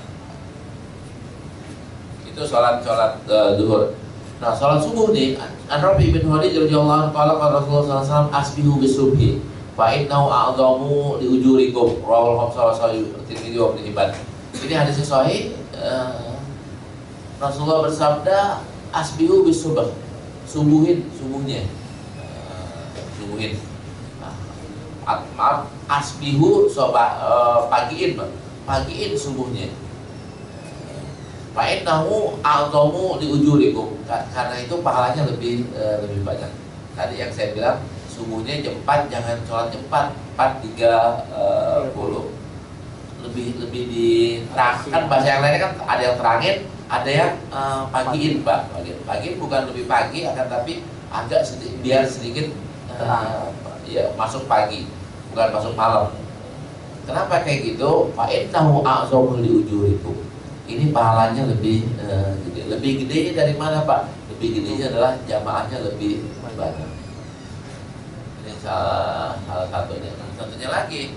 Itu sholat zuhur. Nah, sholat subuh nih, An-Rafi bin Khadij radhiyallahu anhu qala Rasulullah sallallahu alaihi wasallam asbihu bisubhi fa innahu a'dhamu li ujurikum rawal khamsah wa sahih Tirmidzi wa Ibnu Hibban. Ini hadis sahih. Rasulullah bersabda asbihu bisubh, subuhnya. Maaf, asbihu pagiin subuhnya. Fa innahu a'dhamu li ujurikum, karena itu pahalanya lebih banyak. Tadi yang saya bilang subuhnya jam 4, jangan sholat jam 4:30. Lebih diterangkan, bahasa yang lainnya kan ada yang terangin, ada yang pagiin, Pak. Pagiin bukan lebih pagi, akan tapi agak biar sedikit ya masuk pagi, bukan masuk malam. Kenapa kayak gitu? Fa innahu a'dhamu li ujurikum. ini pahalanya lebih gede. Lebih gedenya dari mana Pak? Lebih gedenya adalah jamaahnya lebih banyak. Ini salah satunya. Satunya lagi,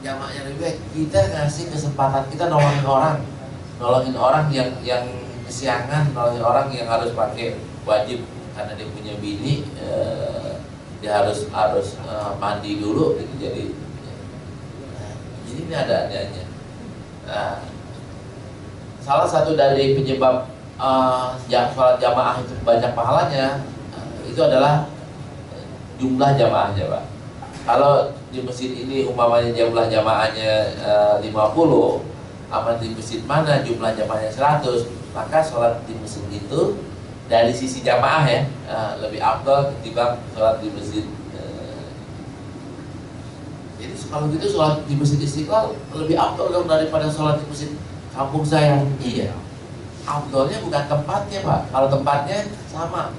jamaahnya lebih baik. Kita ngasih kesempatan, kita nolongin orang yang kesiangan, nolongin orang yang harus pakai wajib karena dia punya bini, dia harus mandi dulu gitu. Jadi ini ada adanya. Nah, salah satu dari penyebab sholat jamaah itu banyak pahalanya itu adalah jumlah jamaahnya Pak. Kalau di masjid ini umpamanya jumlah jamaahnya 50, aman di masjid mana jumlah jamaahnya 100, maka sholat di masjid itu dari sisi jamaah ya lebih afdal ketimbang sholat di masjid. Jadi kalau gitu sholat di masjid Istiqlal lebih afdal dong daripada sholat di masjid kampung saya. Iya, afdalnya bukan tempatnya Pak. Kalau tempatnya sama,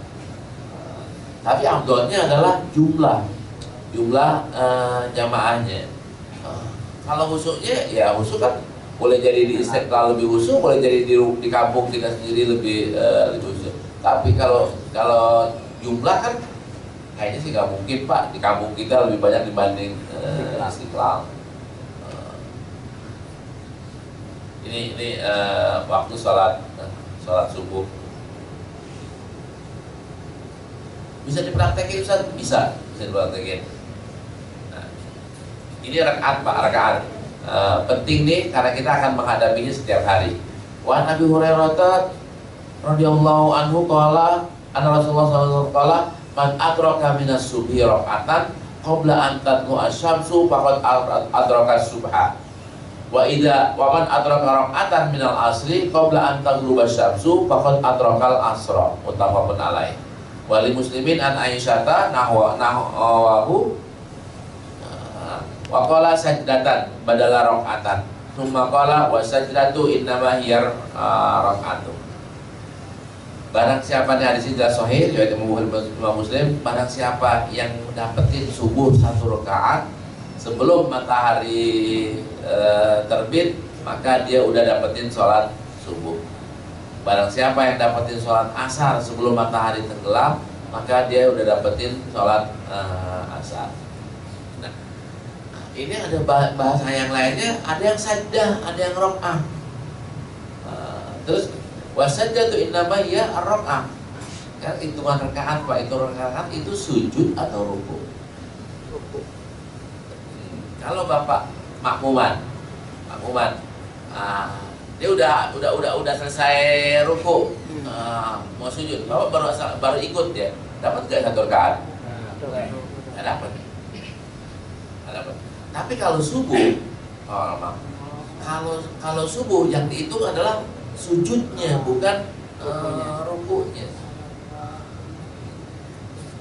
tapi afdalnya adalah jumlah jamaahnya. Kalau husuknya, ya husuk kan boleh jadi di Istiqlal lebih husuk, boleh jadi di kampung kita sendiri lebih husuk. Tapi kalau jumlah kan kayaknya sih nggak mungkin Pak, di kampung kita lebih banyak dibanding Istiqlal. Ini waktu sholat subuh. Bisa dipraktekin Ustaz? Bisa dipraktekin. Nah, ini rakaat Pak, rakaat. Penting nih karena kita akan menghadapinya setiap hari. Wa Nabi Hurairah radhiyallahu anhu qala anna Rasulullah sallallahu alaihi wasallam man adraka minas subhi raka'atan qabla an tatlu asy-syamsu faqad adraka subha. Wa man adraka raka'atan minal asri qabla an taghruba asy-syamsu faqad adrakal asra. Muttafaqun alaih. Wa li muslimin an Aisyata nahwahu wa qala sajdatan badala raka'atan. Tsumma qala wa sajdatu innama hiya raka'atu. Barang siapa nih hadis ini sudah sahih riwayat Imam Muslim, barang siapa yang dapetin subuh 1 rakaat sebelum matahari terbit, maka dia udah dapetin sholat subuh. Barang siapa yang dapetin sholat asar sebelum matahari tenggelam, maka dia udah dapetin sholat asar. Nah, ini ada bahasa yang lainnya, ada yang sajdah, ada yang rok'ah. Terus wasajjatu innama hiya ar-rak'ah. Kan hitungan rakaat Pak, itu rakaat itu sujud atau ruku? Kalau Bapak makmuman, dia udah selesai ruku, mau sujud, Bapak baru ikut ya, dapat nggak 1 rakaat? Nggak dapat. Tapi kalau subuh, kalau subuh yang dihitung adalah sujudnya, bukan rukunya.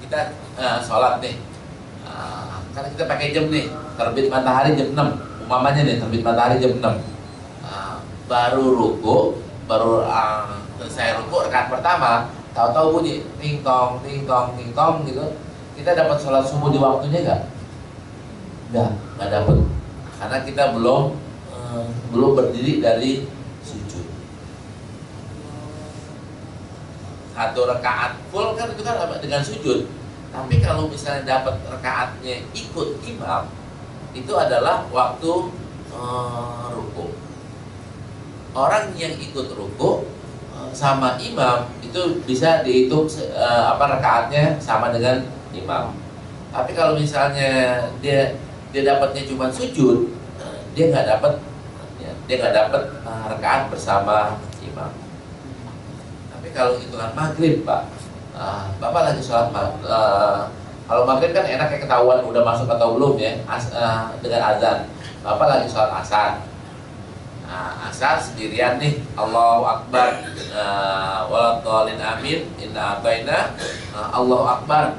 Kita sholat nih, karena kita pakai jam nih, terbit matahari jam 6, umpamanya nih terbit matahari jam 6, baru ruku, baru selesai ruku rakaat pertama, tahu-tahu bunyi ting tong gitu, kita dapat sholat subuh di waktunya nggak dapat, karena kita belum berdiri dari sujud. 1 rakaat full kan itu kan dengan sujud. Tapi kalau misalnya dapat rakaatnya ikut imam, itu adalah waktu ruku. Orang yang ikut ruku sama imam itu bisa dihitung rakaatnya sama dengan imam. Tapi kalau misalnya dia dapatnya cuma sujud, dia nggak dapat rakaat bersama imam. Kalau hitungan maghrib Pak, Bapak lagi sholat kalau maghrib kan enaknya ketahuan udah masuk atau belum ya, dengan azan. Bapak lagi sholat asar, asar sendirian nih, Allahu Akbar, waladhdallin amin, inna a'taina, Allahu Akbar,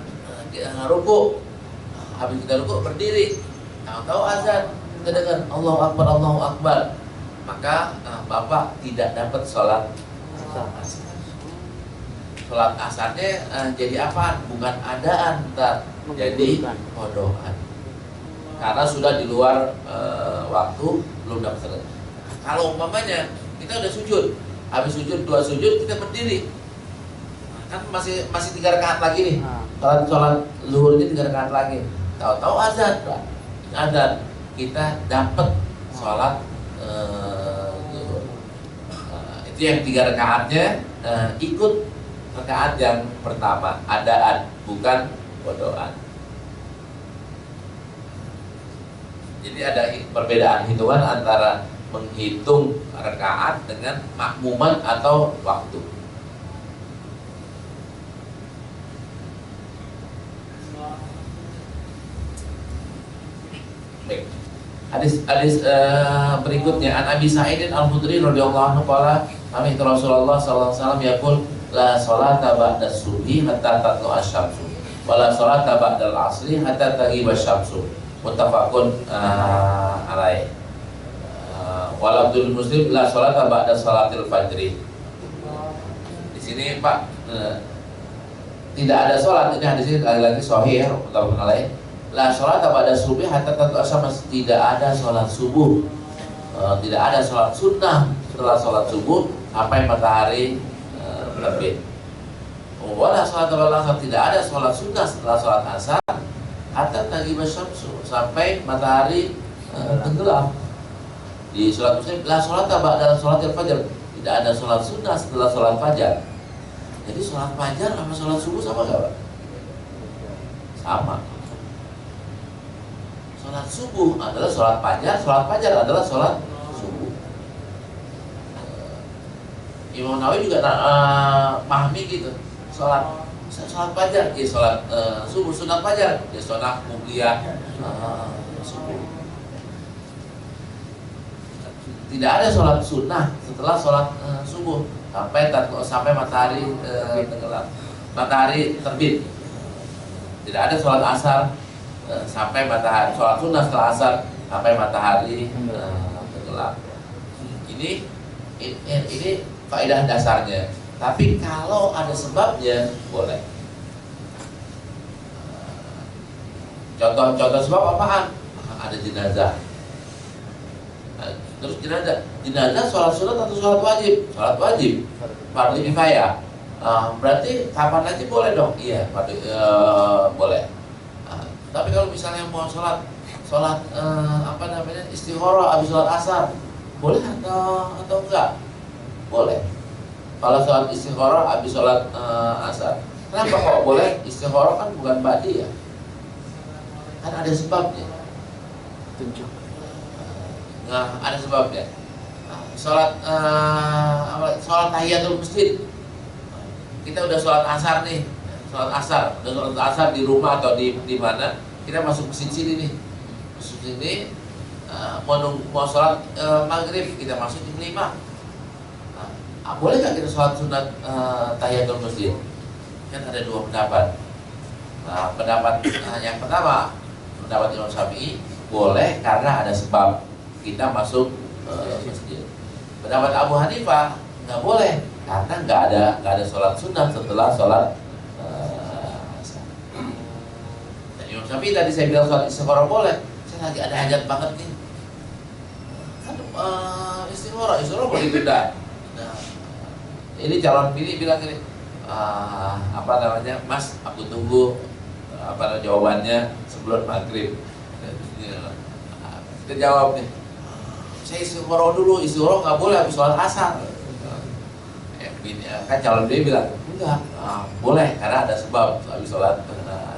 ruku. Habis kita ruku berdiri, tahu-tahu azan, kita dengar Allahu Akbar, Allahu Akbar, maka Bapak tidak dapat sholat asar. Sholat asarnya jadi apa? Bukan adaan, jadi kodokan. Karena sudah di luar waktu, belum dapat sholat. Kalau umpamanya kita udah sujud. Habis sujud 2 sujud kita berdiri. Kan masih 3 rakaat lagi nih. Sholat zuhurnya 3 rakaat lagi. Tahu-tahu azan, Pak. Azan. Kita dapat sholat zuhur. Itu yang 3 rakaatnya ikut rakaat yang pertama, adaan, bukan bodohan. Jadi ada perbedaan hitungan antara menghitung rakaat dengan makmuman atau waktu. Baik. Hadis berikutnya an Abi Sa'id Al-Khudri radhiyallahu anhu qala kami Rasulullah sallallahu alaihi wasallam yaqul la sholata ba'da subhi hatta tatlu asy-syamsu wa la sholata ba'da al-'asri hatta taghiba asy-syamsu muttafaqun alaih. Wa Abdul Muslim la sholata ba'da sholatil fajri. Di sini Pak tidak ada sholat, ini hadis ini lagi-lagi sahih ya, muttafaqun alaih. La sholata ba'da subhi hatta tatlu asy-syamsu, tidak ada sholat subuh, tidak ada sholat sunnah setelah sholat subuh sampai matahari terbit. Wala sholat asar, tidak ada sholat sunnah setelah sholat asar hatta taghiba syamsu, sampai matahari tenggelam. Di sholat Muslim la sholata ba'da sholatil fajar, tidak ada sholat sunnah setelah sholat fajar. Jadi sholat fajar sama sholat subuh sama gak Pak? Sama. Sholat subuh adalah sholat fajar adalah sholat subuh. Imam Nawawi juga pahami gitu. Sholat fajar, ya sholat subuh, sunat fajar, ya sholat mubliyah subuh. Tidak ada sholat sunnah setelah sholat subuh sampai matahari tenggelam, matahari terbit. Tidak ada sholat asar sampai matahari, sholat sunnah setelah asar sampai matahari tenggelam. Ini faedah dasarnya. Tapi kalau ada sebabnya boleh. Contoh sebab apaan? Ada jenazah. Terus jenazah sholat sunat atau sholat wajib? Sholat wajib. Fardhu kifayah. Berarti kapan aja boleh dong? Iya, boleh. Tapi kalau misalnya mau sholat istikharah habis sholat asar, boleh atau enggak? Boleh. Kalau sholat istikharah habis sholat asar, kenapa kok boleh? Istikharah kan bukan ba'di ya, kan ada sebabnya. Tunjuk. Nah, ada sebabnya. Sholat tahiyatul masjid, kita udah sholat asar nih, sholat asar di rumah atau di mana, kita masuk masjid sini nih, masuk sini mau sholat maghrib, kita masuk jam 5. Boleh nggak kita sholat sunat tahiyatul masjid? Kan ada 2 pendapat. Pendapat yang pertama, pendapat Imam Syafi'i, boleh karena ada sebab kita masuk masjid. Pendapat Abu Hanifah, nggak boleh karena nggak ada sholat sunat setelah sholat asar. Dan Imam Syafi'i tadi saya bilang sholat istikharah boleh. Saya lagi ada hajat banget nih. Kan istikharah boleh ditunda. Ini calon pilih bilang gini, Mas, aku tunggu jawabannya sebelum maghrib. Kita jawab nih, saya istikharah dulu, istikharah nggak boleh habis sholat asar. Kan calon dia bilang enggak, boleh karena ada sebab habis sholat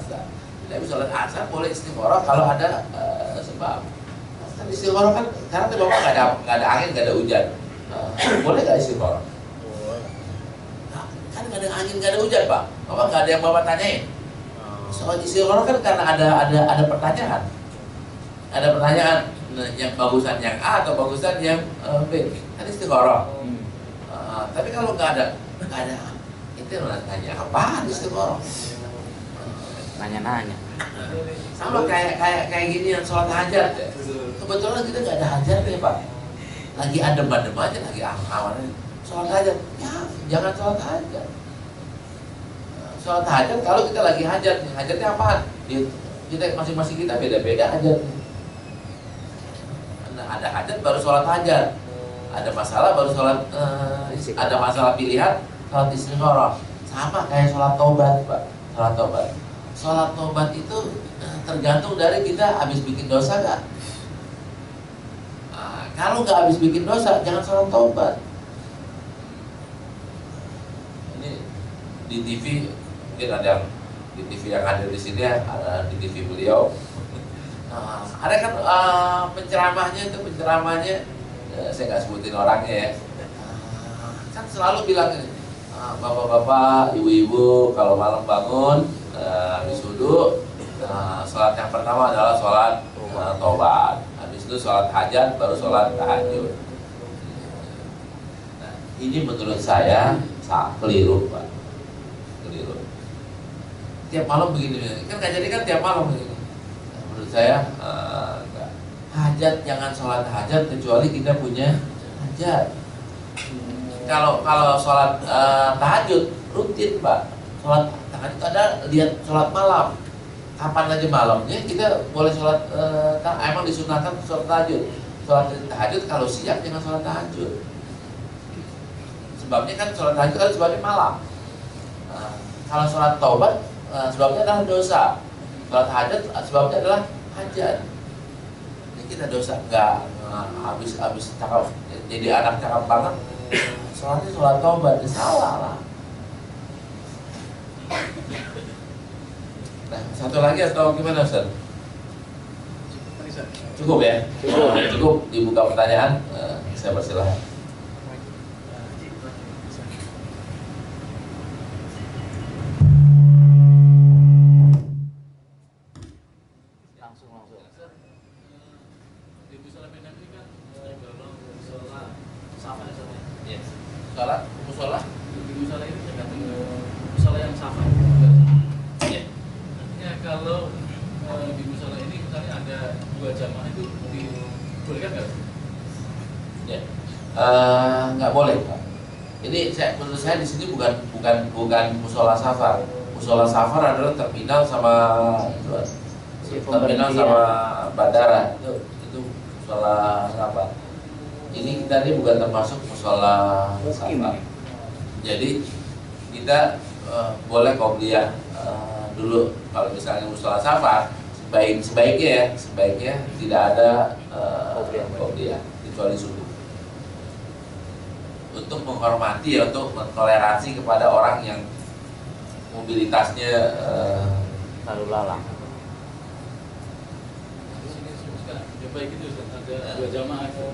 asar. Habis sholat asar boleh istikharah kalau ada sebab. Kan istikharah kan karena di bawah nggak ada angin, nggak ada hujan. Boleh nggak istikharah? Kan nggak ada angin, nggak ada hujan Pak. Bapak nggak ada yang Bapak tanyain. Soal istikharah kan karena ada pertanyaan. Ada pertanyaan yang bagusan yang A atau bagusan yang B. Kan istikharah. Tapi kalau nggak ada itu tanya apaan istikharah? Nanya-nanya. Sama kayak gini yang sholat hajat ya. Kebetulan kita nggak ada hajat nih Pak. Lagi adem-adem aja, lagi aman. Sholat hajat, ya jangan sholat hajat. Sholat hajat kalau kita lagi hajat, hajatnya apaan? Kita masing-masing kita beda-beda hajat. Ada hajat baru sholat hajat. Ada masalah baru sholat, ada masalah pilihan, sholat istikharah. Sama kayak sholat tobat, Pak. Sholat tobat. Sholat tobat itu tergantung dari kita habis bikin dosa gak. Kalau nggak habis bikin dosa, jangan sholat tobat. Ini di TV, mungkin ada yang di TV yang hadir di sini, ada di TV beliau. Ada kan penceramahnya, saya nggak sebutin orangnya ya. Kan selalu bilang ini, bapak-bapak, ibu-ibu, kalau malam bangun, habis wudhu, sholat yang pertama adalah sholat tobat. Habis itu sholat hajat, baru sholat tahajud. Nah, ini menurut saya keliru, Pak. Keliru. Tiap malam begini, kan nggak jadi kan tiap malam begini. Nah, menurut saya, enggak. Hajat jangan sholat hajat kecuali kita punya hajat. Kalau sholat tahajud rutin, Pak. Sholat tahajud ada lihat sholat malam. Kapan aja malamnya kita boleh sholat, emang disunahkan sholat tahajud. Sholat tahajud kalau siang jangan sholat tahajud. Sebabnya kan sholat tahajud kan sebabnya malam. Kalau sholat taubat sebabnya adalah dosa. Sholat hajat sebabnya adalah hajat. Jadi kita dosa nggak habis cakap, jadi anak cakap banget. Sholatnya sholat taubat, salah lah. Nah, satu lagi atau gimana, Ustaz? Cukup ya? Cukup dibuka pertanyaan, saya persilahkan. Sholat, musola Di musola itu tergantung musola yang sama. ya. Artinya kalau di musola ini misalnya ada 2 jamaah itu dibolehkan nggak? Ya. Nggak boleh, Pak. Ini menurut saya di sini bukan musola safar. Musola safar adalah terminal sama bandara. Itu musola safar. Ini kita ini bukan termasuk musola safar. Jadi kita boleh qobliyah dulu. Kalau misalnya musola safar, sebaiknya tidak ada qobliyah kecuali subuh. Untuk menghormati, untuk mentoleransi kepada orang yang mobilitasnya lalu lalang. Di sini suka ya baik itu Ustaz. Ada 2 jamaah itu,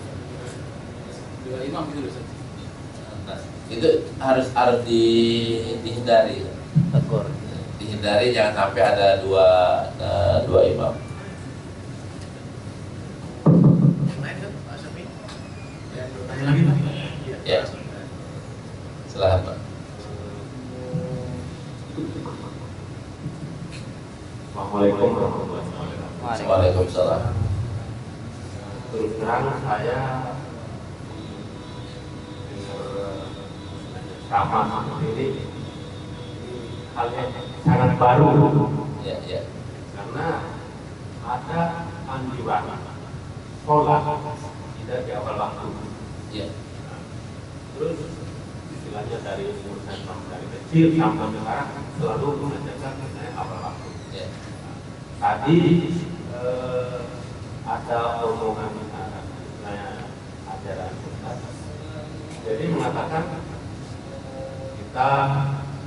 2 imam gitu Ustaz. nah, itu harus dihindari. Tegur. Dihindari, jangan sampai ada dua imam. Yang lain kan Pak Syafi? Ya, tanya lagi Pak. Ya. Silahkan, Pak. Assalamualaikum warahmatullahi wabarakatuh. Waalaikumsalam. Terus terang saya sama sendiri hal yang sangat baru Ya. karena ada anjuran sholat tidak di awal waktu. Ya. Terus istilahnya dari umur saya dari kecil sampai sekarang selalu mengajarkan saya awal waktu. Ya. Tadi ada omongan saya ajaran Ustaz. Jadi mengatakan kita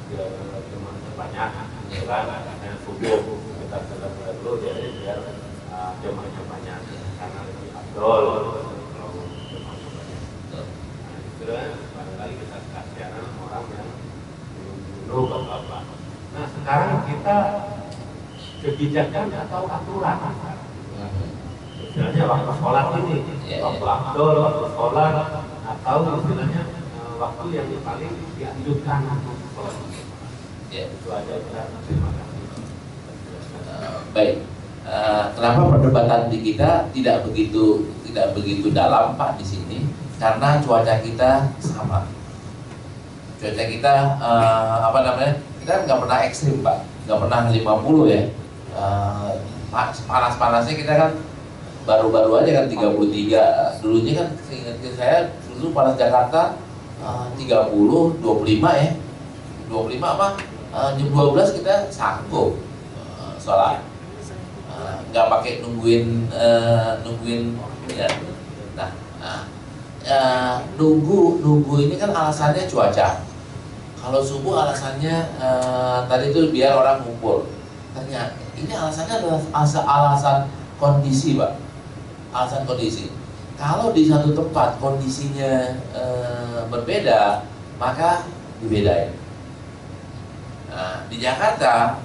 biar cuma banyak, jalan dan subuh kita selesai dulu jadi biar jemaahnya banyak karena lebih afdol kalau jemaahnya banyak. Nah, itu barangkali kita kasihan orang yang dulu bapak. Nah sekarang kita kebijakan atau aturan. Istilahnya waktu sholat ini, waktu afdol, waktu sholat, atau istilahnya waktu yang paling dianjurkan untuk sholat. Ya. Itu aja, terima kasih. Baik. Kenapa perdebatan di kita tidak begitu dalam, Pak, di sini? Karena cuaca kita sama. Cuaca kita kita nggak pernah ekstrim, Pak. Nggak pernah 50 ya. Panas-panasnya kita kan baru-baru aja kan 33. Dulunya kan seingat saya dulu panas Jakarta 30, 25 ya. 25 apa? Jam 12 kita sanggup sholat. Nggak pakai nungguin ya. Nunggu ini kan alasannya cuaca. Kalau subuh alasannya tadi itu biar orang ngumpul. Ternyata ini alasannya adalah alasan kondisi, Pak. Alasan kondisi. Kalau di satu tempat kondisinya berbeda, maka dibedain. Nah, di Jakarta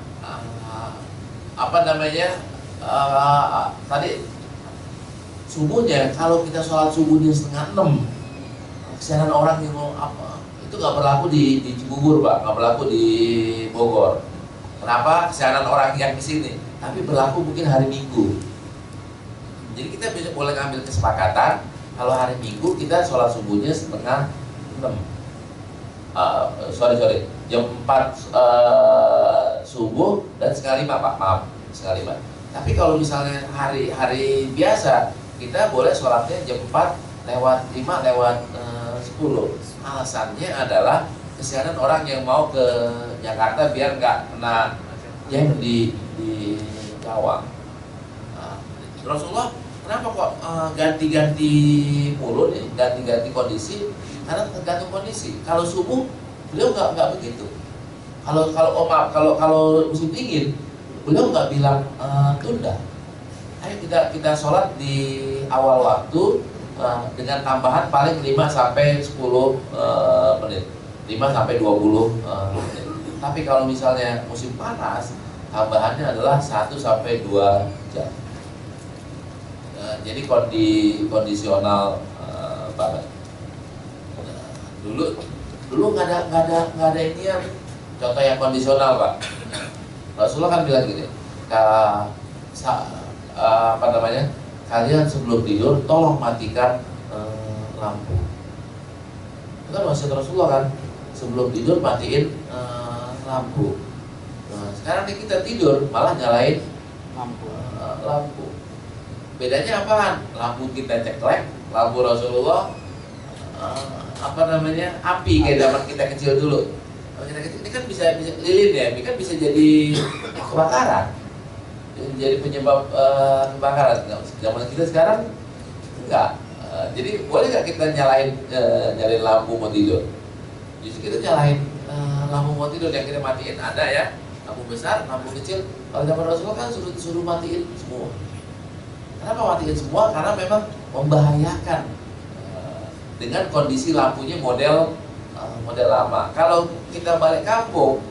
tadi subuhnya, kalau kita sholat subuhnya 5:30, kesianan orang yang mau apa itu nggak berlaku di Cibubur, Pak, nggak berlaku di Bogor. Kenapa? Kesianan orang yang di sini, tapi berlaku mungkin hari Minggu. Jadi kita bisa boleh ngambil kesepakatan kalau hari Minggu kita sholat subuhnya 5:30. Jam 4 subuh dan sekali Pak, maaf, sekali Pak. Tapi kalau misalnya hari biasa, kita boleh sholatnya jam 4 lewat 5 lewat 10. Alasannya adalah kesianan orang yang mau ke Jakarta biar nggak kena jam di Cawang. Rasulullah kenapa kok ganti-ganti mulu nih, ganti-ganti kondisi? Karena tergantung kondisi. Kalau subuh beliau nggak begitu. Kalau musim dingin beliau nggak bilang tunda. Ayo kita sholat di awal waktu dengan tambahan paling 5 sampai 10 menit, 5 sampai 20 menit. Tapi kalau misalnya musim panas, tambahannya adalah 1 sampai 2 jam. Jadi kondisional banget. Dulu nggak ada ini ya. Contoh yang kondisional, Pak. Rasulullah kan bilang gini, kalian sebelum tidur tolong matikan lampu. Itu kan maksud Rasulullah kan, sebelum tidur matiin lampu. Nah, sekarang nih kita tidur malah nyalain lampu. Bedanya apaan? Lampu kita ceklek, lampu Rasulullah api kayak zaman kita kecil dulu. Ini kan bisa lilin ya, ini kan bisa jadi kebakaran, jadi penyebab kebakaran. Zaman kita sekarang enggak. Jadi boleh nggak kita nyalain lampu mau tidur? Justru kita nyalain lampu mau tidur, yang kita matiin ada ya, lampu besar, lampu kecil. Kalau zaman Rasulullah kan suruh matiin semua. Kenapa matiin semua? Karena memang membahayakan dengan kondisi lampunya model lama. Kalau kita balik kampung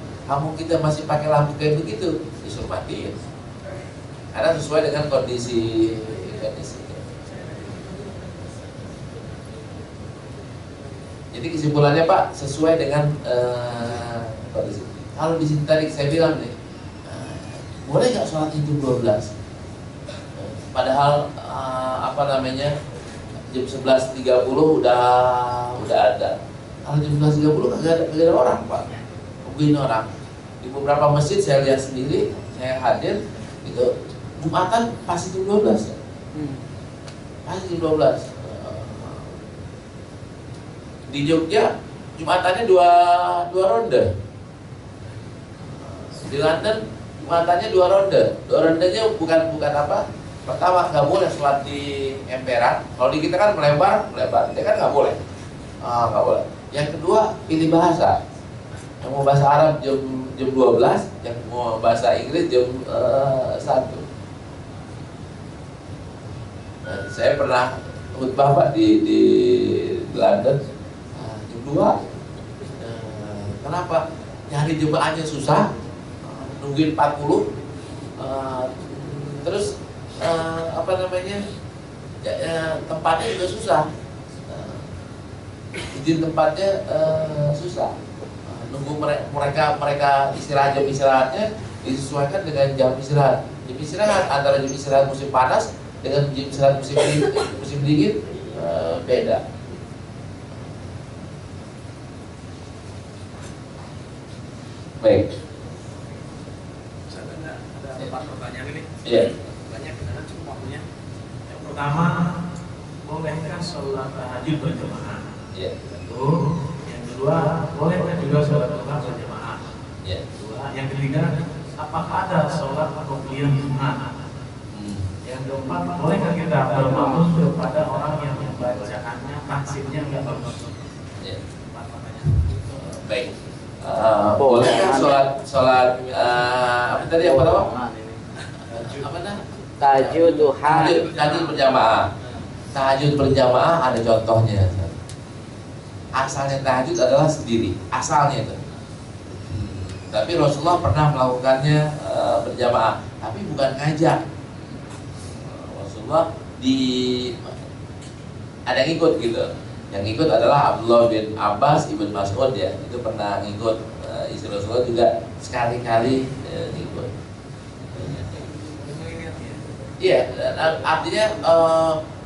kita masih pakai lampu kayak begitu, disuruh matiin. Karena sesuai dengan kondisi. Jadi kesimpulannya, Pak, sesuai dengan kondisi. Kalau di sini tadi saya bilang nih, boleh nggak sholat itu 12? Padahal jam 11.30 udah ada. Kalau jam 11.30 nggak ada orang, Pak. Mungkin orang di beberapa masjid saya lihat sendiri, saya hadir itu Jumatan pasti jam 12 ya. Pasti jam 12. Di Jogja Jumatannya dua ronde. Di London Jumatannya 2 ronde. 2 rondenya bukan apa? Pertama, nggak boleh sholat di emperan. Kalau di kita kan melebar, dia kan nggak boleh. Nggak boleh. Yang kedua, pilih bahasa. Yang mau bahasa Arab jam 12, yang mau bahasa Inggris jam 1. Nah, saya pernah khutbah, Pak, di London jam 2. Kenapa? Nyari jemaahnya susah, nungguin 40, terus tempatnya juga susah, izin tempatnya susah, nunggu mereka jam istirahatnya disesuaikan dengan jam istirahat antara jam istirahat musim panas dengan jam istirahat musim dingin beda. Baik. Ada 4 pertanyaan ini. Iya. Banyak, kita cukup waktunya. Yang pertama, bolehkah sholat tahajud berjamaah? Ya. Satu. Yang kedua, boleh juga sholat duha berjamaah. Ya. Dua. Yang ketiga, apakah ada sholat qobliyah Jumat? Yang keempat, bolehkah kita bermakmum kepada orang yang bacaannya taksirnya nggak bagus? Ya. Baik. Bolehkah sholat apa tadi apa nama? Apa nah? Tahajud duha. Tahajud berjamaah. Tahajud berjamaah ada contohnya. Asalnya tahajud adalah sendiri, asalnya itu. Tapi Rasulullah pernah melakukannya berjamaah, tapi bukan ngajak. Rasulullah ada yang ikut gitu. Yang ikut adalah Abdullah bin Abbas ibn Mas'ud ya, itu pernah ngikut. Istri Rasulullah juga sekali-kali ngikut. Iya, artinya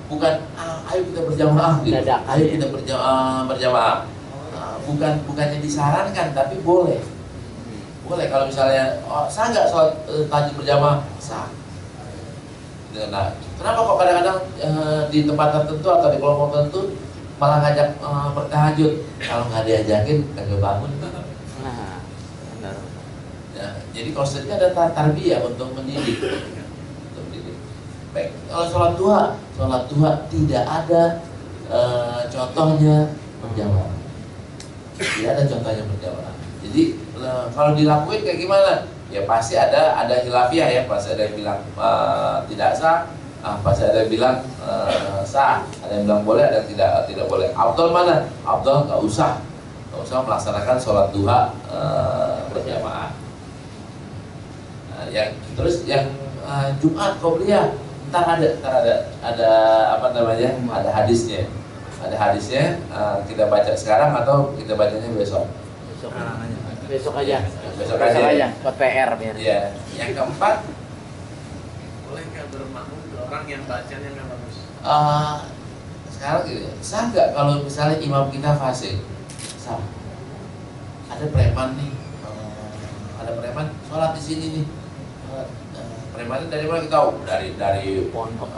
bukan ayo kita berjamaah gitu. Ayo kita berjamaah. Bukannya disarankan tapi boleh. Boleh kalau misalnya sah nggak sholat tahajud berjamaah? Sah. Nah, kenapa kok kadang-kadang di tempat tertentu atau di kelompok tertentu malah ngajak bertahajud? Kalau nggak diajakin kagak bangun. Nah, benar. Ya, jadi konsepnya ada tarbiyah untuk mendidik. Baik, kalau sholat duha tidak ada contohnya berjamaah. Tidak ada contohnya berjamaah. Jadi kalau dilakuin kayak gimana? Ya pasti ada khilafiyah ya, pasti ada yang bilang tidak sah, pasti ada yang bilang sah, ada yang bilang boleh, ada yang tidak boleh. Afdal mana? Afdal nggak usah melaksanakan sholat duha berjamaah. Terus yang Jumat qobliyah, ntar ada apa namanya? Ada hadisnya. Kita baca sekarang atau kita bacanya besok? Besok aja. Besok aja. Buat PR biar. Iya. Yang keempat, Boleh nggak bermakmum ke orang yang bacanya nggak bagus? sekarang gitu ya, sah nggak kalau misalnya imam kita fasik? Sah. Ada preman nih, ada preman sholat di sini nih. Premannya dari mana kita tahu? Dari Pondok.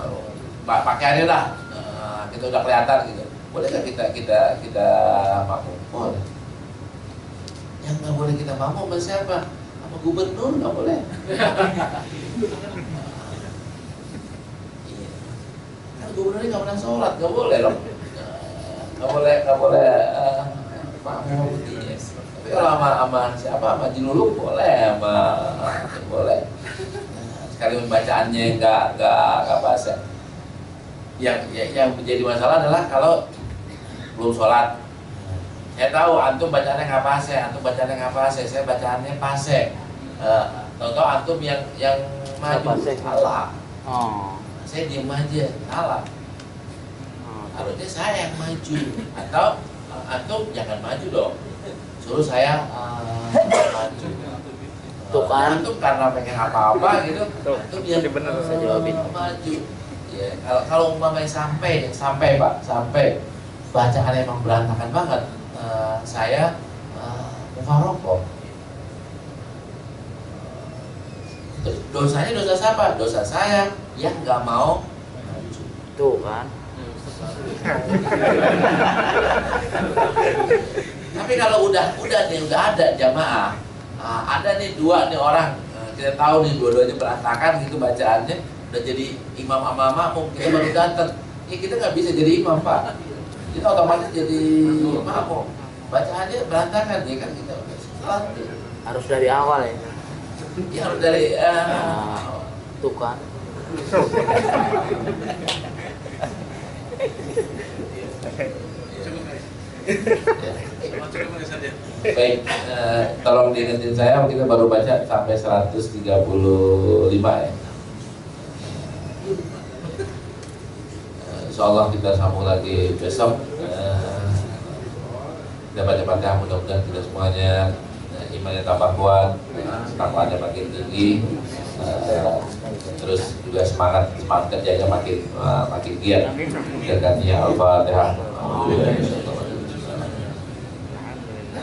Pakaiannya dah, kita udah kelihatan gitu. Boleh nggak kita makmum? Boleh. Yang nggak boleh kita makmum sama siapa? Sama gubernur nggak boleh. Iya. Kan gubernurnya nggak pernah sholat, nggak boleh loh. Nggak boleh makmum. Iya. Tapi kalau sama siapa? Sama Jinuluk boleh, boleh. Sekalipun bacaannya nggak bahasa. Yang menjadi masalah adalah kalau belum sholat. Saya tahu antum bacaannya nggak fase, saya bacaannya fase. Tahu antum yang maju salah. Oh. Saya diem aja, salah. Harusnya saya yang maju, atau antum jangan maju dong. Suruh saya maju. Tuh kan. Antum karena pengen apa-apa gitu, antum yang Saya jawabin. maju. Ya, kalau umpamanya sampai bacaan emang berantakan banget, saya mufarokoh. Dosanya dosa siapa? Dosa saya yang nggak mau maju. Tuh kan. Tapi kalau udah ada jamaah, ada nih dua nih orang, kita tahu nih dua-duanya berantakan gitu bacaannya, udah jadi imam sama makmum, kita baru datang, ya kita nggak bisa jadi imam pak, kita otomatis jadi makmum, bacaannya berantakan ya kan kita salah. Harus dari awal ya. Ya harus dari Tuh kan. Cukup saja. Baik, tolong diingetin saya, kita baru baca sampai 135 ya. Insyaallah kita sambung lagi besok. Kita baca-baca, mudah-mudahan kita semuanya imannya tambah kuat, takwanya makin tinggi, terus juga semangat kerjanya makin giat. Dengannya Al-Fatihah.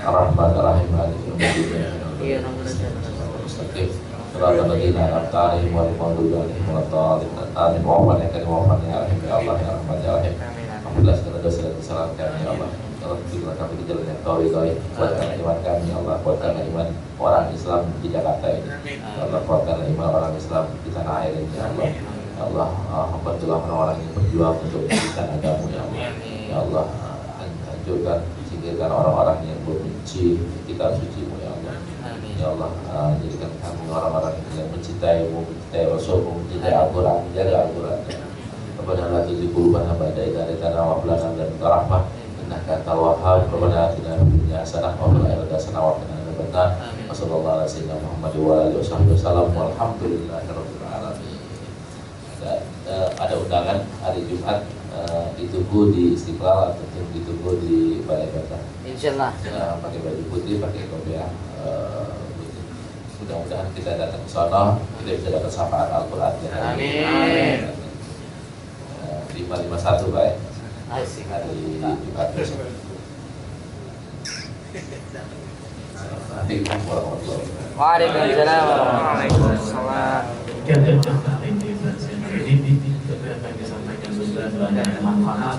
Ar-Rahman-Ar-Rahim. Iya nomor Mustaqim. Surah Al-Ladina Al-Ta'alim Wal-Maghdubi Alaihim Wal-Dhalin. Amin. Wa ya Allah ya Rahman ya Rahim. Alhamdulillah segala dosa dan kesalahan kami ya Allah. Alhamdulillah kami di jalan yang tawi-tawi. Kuatkanlah iman kami, ya Allah. Kuatkanlah iman orang Islam di Jakarta ini. Ya Allah, kuatkanlah iman orang Islam di tanah air ini, ya Allah. Ya Allah, bantulah orang-orang yang berjuang untuk menjadikan agama, ya Allah. Ya Allah, hancurkan, singkirkan orang-orang yang membenci kitab suci-Mu, ya Allah. Ya Allah, jadikan kami orang-orang yang mencintai-Mu, mencintai Rasul-Mu, mencintai Al-Quran, menjaga Al-Quran. Rabbana la tuzigh qulubana ba'da idh hadaytana wa hab lana min ladunka rahmah innaka antal wahhab. Rabbana atina fid dunya hasanah wa fil akhirati hasanah wa qina adzabannar. Wa sallallahu ala sayyidina Muhammad wa alihi wasallam. Walhamdulillahirabbil alamin. Ada undangan hari Jumat ditunggu di Istiqlal atau ditunggu di Balai Kota. Insyaallah. Pakai baju putih, pakai kopiah. Mudah-mudahan kita datang ke sana, kita bisa dapat syafaat Al-Quran. Amin. 551 Pak ya. Asik. Hari Jumat besok. Assalamualaikum warahmatullahi wabarakatuh. Waalaikumsalam warahmatullahi wabarakatuh. Ini apa yang disampaikan sudah banyak manfaat.